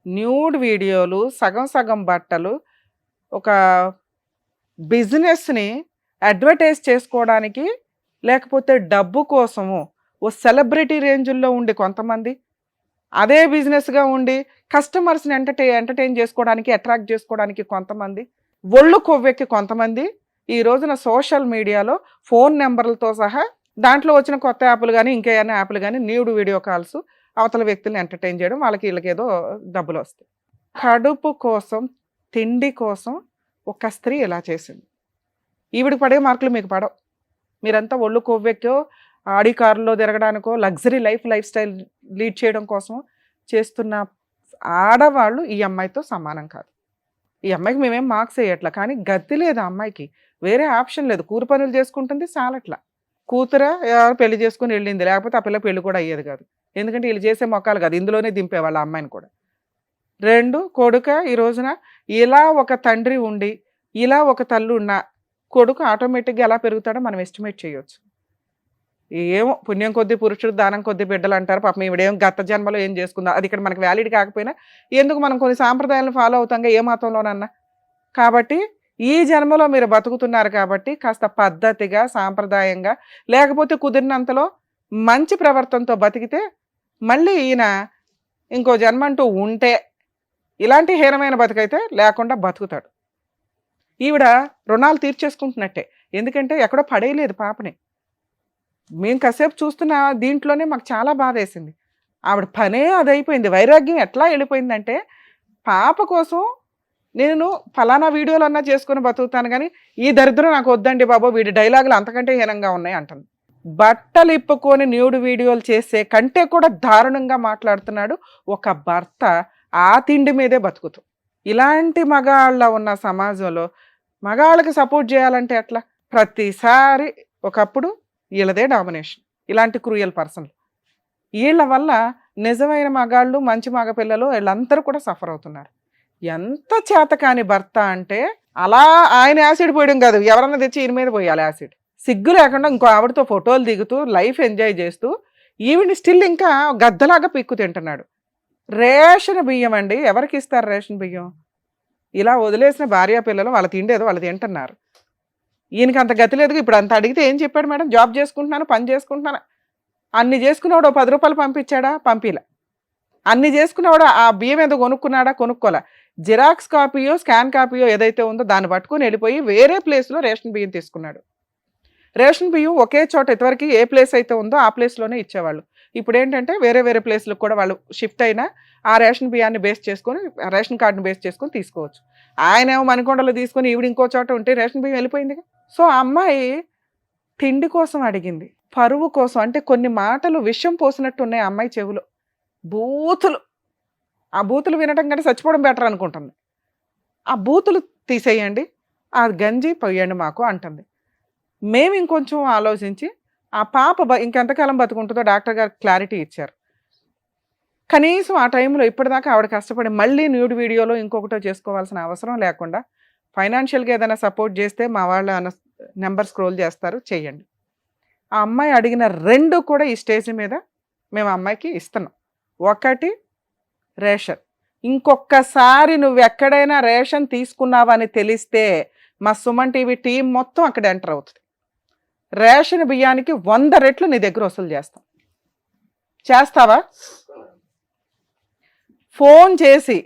న్యూడ్ వీడియోలు, సగం బట్టలు, ఒక బిజినెస్ని అడ్వర్టైజ్ చేసుకోవడానికి, లేకపోతే డబ్బు కోసము ఓ సెలబ్రిటీ రేంజుల్లో ఉండి కొంతమంది, అదే బిజినెస్గా ఉండి కస్టమర్స్ని ఎంటర్టైన్ చేసుకోవడానికి, అట్రాక్ట్ చేసుకోవడానికి కొంతమంది, ఒళ్ళు కొవ్వెక్కి కొంతమంది ఈ రోజున సోషల్ మీడియాలో ఫోన్ నెంబర్లతో సహా దాంట్లో వచ్చిన కొత్త యాప్లు కానీ ఇంకేమైనా యాప్లు కానీ న్యూడ్ వీడియో కాల్స్ అవతల వ్యక్తులను ఎంటర్టైన్ చేయడం, వాళ్ళకి వీళ్ళకి ఏదో డబ్బులు వస్తాయి. కడుపు కోసం, తిండి కోసం ఒక స్త్రీ ఇలా చేసింది. ఈవిడికి పడే మార్కులు మీకు పడవు. మీరంతా ఒళ్ళు కొవ్వెక్కో, ఆడి కారులో తిరగడానికో, లగ్జరీ లైఫ్ స్టైల్ లీడ్ చేయడం కోసం చేస్తున్న ఆడవాళ్ళు ఈ అమ్మాయితో సమానం కాదు. ఈ అమ్మాయికి మేమేం మార్క్స్ వేయట్లా, కానీ గతి లేదు ఆ అమ్మాయికి, వేరే ఆప్షన్ లేదు. కూలి పనులు చేసుకుంటుంది చాలట్లా. కూతుర పెళ్లి చేసుకుని వెళ్ళింది, లేకపోతే ఆ పిల్ల పెళ్లి కూడా అయ్యేది కాదు. ఎందుకంటే వీళ్ళు చేసే మొక్కలు కాదు, ఇందులోనే దింపేవాళ్ళు ఆ అమ్మాయిని కూడా. 2 కొడుక ఈ రోజున ఇలా ఒక తండ్రి ఉండి, ఇలా ఒక తల్లి ఉన్న కొడుకు ఆటోమేటిక్గా ఎలా పెరుగుతాడో మనం ఎస్టిమేట్ చేయొచ్చు. ఏమో పుణ్యం కొద్ది పురుషుడు, దానం కొద్ది బిడ్డలు అంటారు. పాపం ఈవిడేం గత జన్మలో ఏం చేసుకుందా, అది ఇక్కడ మనకు వ్యాలిడ్ కాకపోయినా ఎందుకు మనం కొన్ని సాంప్రదాయాలను ఫాలో అవుతాంగా, ఏ మతంలోనన్నా. కాబట్టి ఈ జన్మలో మీరు బతుకుతున్నారు కాబట్టి కాస్త పద్ధతిగా సాంప్రదాయంగా లేకపోతే కుదిరినంతలో మంచి ప్రవర్తనతో బతికితే మళ్ళీ ఈయన ఇంకో జన్మంటూ ఉంటే ఇలాంటి హీనమైన బతుకైతే లేకుండా బతుకుతాడు. ఈవిడ రుణాలు తీర్చేసుకుంటున్నట్టే, ఎందుకంటే ఎక్కడో పడేయలేదు పాపని. మేము కాసేపు చూస్తున్న దీంట్లోనే మాకు చాలా బాధ వేసింది. ఆవిడ పనే అదైపోయింది. వైరాగ్యం ఎట్లా వెళ్ళిపోయిందంటే పాప కోసం నేను ఫలానా వీడియోలు అన్నా చేసుకుని బతుకుతాను కానీ ఈ దరిద్రం నాకు వద్దండి బాబు, వీడి డైలాగులు అంతకంటే హీనంగా ఉన్నాయి అంటుంది. బట్టలు ఇప్పుకొని న్యూడ్ వీడియోలు చేసే కంటే కూడా దారుణంగా మాట్లాడుతున్నాడు ఒక భర్త. ఆ తిండి మీదే బతుకుతూ ఇలాంటి మగాళ్ళ ఉన్న సమాజంలో మగాళ్ళకి సపోర్ట్ చేయాలంటే ఎట్లా? ప్రతిసారి ఒకప్పుడు వీళ్ళదే డామినేషన్, ఇలాంటి క్రూయల్ పర్సన్లు. వీళ్ళ వల్ల నిజమైన మగాళ్ళు మంచి మగపిల్లలు వీళ్ళందరూ కూడా సఫర్ అవుతున్నారు. ఎంత చేతకాని భర్త అంటే అలా ఆయన యాసిడ్ పోయడం కాదు, ఎవరన్నా తెచ్చి ఈయన మీద పోయాలి యాసిడ్. సిగ్గు లేకుండా ఇంకో ఆవిడతో ఫోటోలు దిగుతూ లైఫ్ ఎంజాయ్ చేస్తూ ఈవిని స్టిల్ ఇంకా గద్దలాగా పిక్కు తింటున్నాడు. రేషన్ బియ్యం అండి, ఎవరికి ఇస్తారు రేషన్ బియ్యం? ఇలా వదిలేసిన భార్య పిల్లలు వాళ్ళ తిండేదో వాళ్ళు తింటున్నారు. ఈయనకి అంత గతి లేదు. ఇప్పుడు అంత అడిగితే ఏం చెప్పాడు మేడం? జాబ్ చేసుకుంటున్నాను, పని చేసుకుంటున్నాను. అన్ని చేసుకునేవాడు 10 రూపాయలు పంపించాడా? పంపిలా. అన్ని చేసుకునేవాడు ఆ బియ్యం ఏదో కొనుక్కున్నాడా? కొనుక్కోలే. జిరాక్స్ కాపీయో స్కాన్ కాపీయో ఏదైతే ఉందో దాన్ని పట్టుకొని వెళ్ళిపోయి వేరే ప్లేస్లో రేషన్ బియ్యం తీసుకున్నాడు. రేషన్ బియ్యం ఒకే చోట ఇదివరకు ఏ ప్లేస్ అయితే ఉందో ఆ ప్లేస్లోనే ఇచ్చేవాళ్ళు. ఇప్పుడు ఏంటంటే వేరే వేరే ప్లేస్లకు కూడా వాళ్ళు షిఫ్ట్ అయినా ఆ రేషన్ బియ్యాన్ని బేస్ చేసుకొని, రేషన్ కార్డుని బేస్ చేసుకొని తీసుకోవచ్చు. ఆయన ఏమో మణికొండలో తీసుకొని ఈవిడ ఇంకో చోట ఉంటే రేషన్ బియ్యం వెళ్ళిపోయింది. సో ఆ అమ్మాయి తిండి కోసం అడిగింది, పరువు కోసం. అంటే కొన్ని మాటలు విషం పోసినట్టు ఉన్నాయి ఆ అమ్మాయి చెవులో, బూతులు. ఆ బూతులు వినటం కంటే చచ్చిపోవడం బెటర్ అనుకుంటుంది. ఆ బూతులు తీసేయండి, ఆ గంజి పోయండి మాకు అంటుంది. మేము ఇంకొంచెం ఆలోచించి ఆ పాప ఇంకెంతకాలం బతుకుంటుందో డాక్టర్ గారు క్లారిటీ ఇచ్చారు. కనీసం ఆ టైంలో ఇప్పటిదాకా ఆవిడ కష్టపడి మళ్ళీ న్యూడ్ వీడియోలో ఇంకొకటో చేసుకోవాల్సిన అవసరం లేకుండా ఫైనాన్షియల్గా ఏదైనా సపోర్ట్ చేస్తే మా వాళ్ళ నెంబర్ స్క్రోల్ చేస్తారు, చెయ్యండి. ఆ అమ్మాయి అడిగిన 2 కూడా ఈ స్టేజ్ మీద మేము అమ్మాయికి ఇస్తున్నాం. ఒకటి రేషన్. ఇంకొకసారి నువ్వు ఎక్కడైనా రేషన్ తీసుకున్నావని తెలిస్తే మా సుమన్ టీవీ టీం మొత్తం అక్కడ ఎంటర్ అవుతుంది. రేషన్ బియ్యానికి 100 రెట్లు నీ దగ్గర వసూలు చేస్తాం. చేస్తావా? ఫోన్ చేసి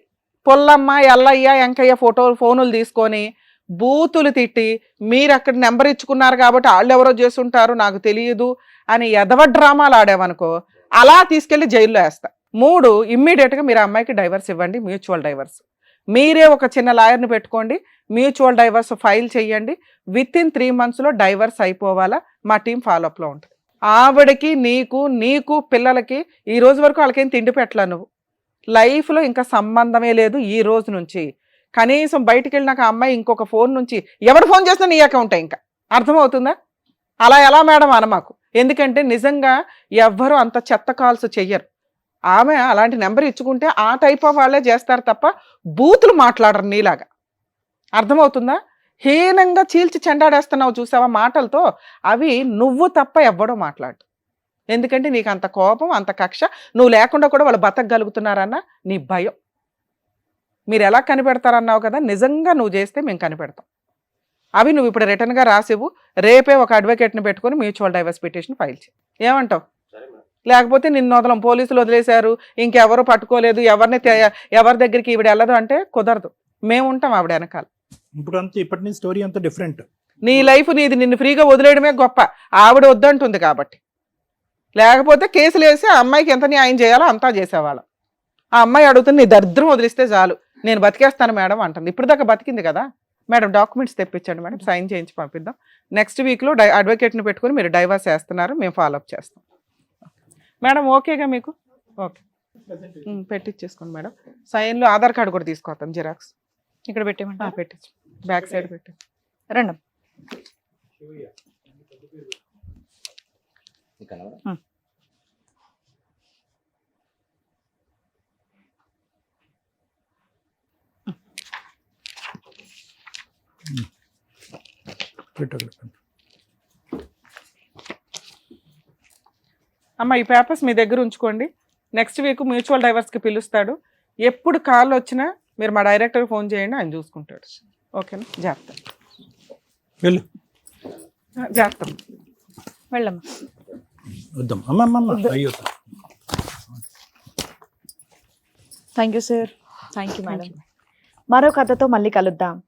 పొల్లమ్మ, ఎల్లయ్య, వెంకయ్య ఫోనులు తీసుకొని బూతులు తిట్టి మీరు అక్కడ నెంబర్ ఇచ్చుకున్నారు కాబట్టి వాళ్ళు ఎవరో చేస్తుంటారు నాకు తెలియదు అని ఎదవ డ్రామాలు ఆడావనుకో అలా తీసుకెళ్లి జైల్లో వేస్తా. 3 ఇమ్మీడియట్గా మీరు అమ్మాయికి డైవర్స్ ఇవ్వండి, మ్యూచువల్ డైవర్స్. మీరే ఒక చిన్న లాయర్ని పెట్టుకోండి, మ్యూచువల్ డైవర్స్ ఫైల్ చేయండి. వితిన్ 3 monthsలో డైవర్స్ అయిపోవాలా, మా టీం ఫాలోఅప్లో ఉంటుంది. ఆవిడకి నీకు పిల్లలకి ఈ రోజు వరకు వాళ్ళకేం తిండి పెట్టలా. నువ్వు లైఫ్లో ఇంకా సంబంధమే లేదు ఈ రోజు నుంచి. కనీసం బయటికి వెళ్ళినాక ఆ అమ్మాయి ఇంకొక ఫోన్ నుంచి ఎవరు ఫోన్ చేసినా నీ అకౌంటే. ఇంకా అర్థమవుతుందా? అలా ఎలా మేడం అనమాకు. ఎందుకంటే నిజంగా ఎవ్వరూ అంత చెత్త కాల్స్ చెయ్యరు. ఆమె అలాంటి నెంబర్ ఇచ్చుకుంటే ఆ టైప్ ఆఫ్ వాళ్ళే చేస్తారు తప్ప బూతులు మాట్లాడరు నీలాగా. అర్థమవుతుందా? హీనంగా చీల్చి చెండాడేస్తున్నావు చూసావా మాటలతో, అవి నువ్వు తప్ప ఎవ్వడో మాట్లాడు. ఎందుకంటే నీకు అంత కోపం, అంత కక్ష. నువ్వు లేకుండా కూడా వాళ్ళు బతకగలుగుతున్నారన్న నీ భయం. మీరు ఎలా కనిపెడతారన్నావు కదా, నిజంగా నువ్వు చేస్తే మేము కనిపెడతాం. అవి నువ్వు ఇప్పుడు రిటర్న్గా రాసివు. రేపే ఒక అడ్వకేట్ని పెట్టుకొని మ్యూచువల్ డైవర్స్ పిటిషన్ ఫైల్ చేయి. ఏమంటావు? లేకపోతే నిన్ను వదలం, పోలీసులు వదిలేశారు, ఇంకెవరు పట్టుకోలేదు, ఎవరి దగ్గరికి ఈవిడ వెళ్ళదు అంటే కుదరదు. మేము ఉంటాం ఆవిడ వెనకాల. ఇప్పటి నుంచి స్టోరీ అంతా డిఫరెంట్. నీ లైఫ్ నీది, నిన్ను ఫ్రీగా వదిలేయడమే గొప్ప. ఆవిడ వద్దంటుంది కాబట్టి. లేకపోతే కేసులు వేసి ఆ అమ్మాయికి ఎంత న్యాయం చేయాలో అంతా చేసేవాళ్ళం. ఆ అమ్మాయి అడుగుతుంది, నీ దరిద్రం వదిలిస్తే చాలు, నేను బతికేస్తాను మేడం అంటుంది. ఇప్పుడు దాకా బతికింది కదా మేడం. డాక్యుమెంట్స్ తెప్పించండి మేడం, సైన్ చేయించి పంపిద్దాం. నెక్స్ట్ వీక్లో అడ్వకేట్ని పెట్టుకుని మీరు డైవర్స్ చేస్తున్నారు, మేము ఫాలోఅప్ చేస్తాం మేడం. ఓకేగా మీకు? ఓకే, పెట్టించేసుకోండి మేడం. సైన్లో ఆధార్ కార్డు కూడా తీసుకొస్తాం, జిరాక్స్ ఇక్కడ పెట్టేమంటే పెట్టించు, బ్యాక్ సైడ్ పెట్టి రండి. అమ్మ ఈ పేపర్స్ మీ దగ్గర ఉంచుకోండి. నెక్స్ట్ వీక్ మ్యూచువల్ డైవర్స్కి పిలుస్తాడు. ఎప్పుడు కాల్ వచ్చినా మీరు మా డైరెక్టర్కి ఫోన్ చేయండి, ఆయన చూసుకుంటాడు. ఓకేనా? జాగ్రత్త. వెళ్ళు. జాగ్రత్త. వెళ్ళమ్మా. వద్దాం అమ్మమ్మ. అయ్యో, thank you sir. Thank you madam. మరో కథతో మళ్ళీ కలుద్దాం.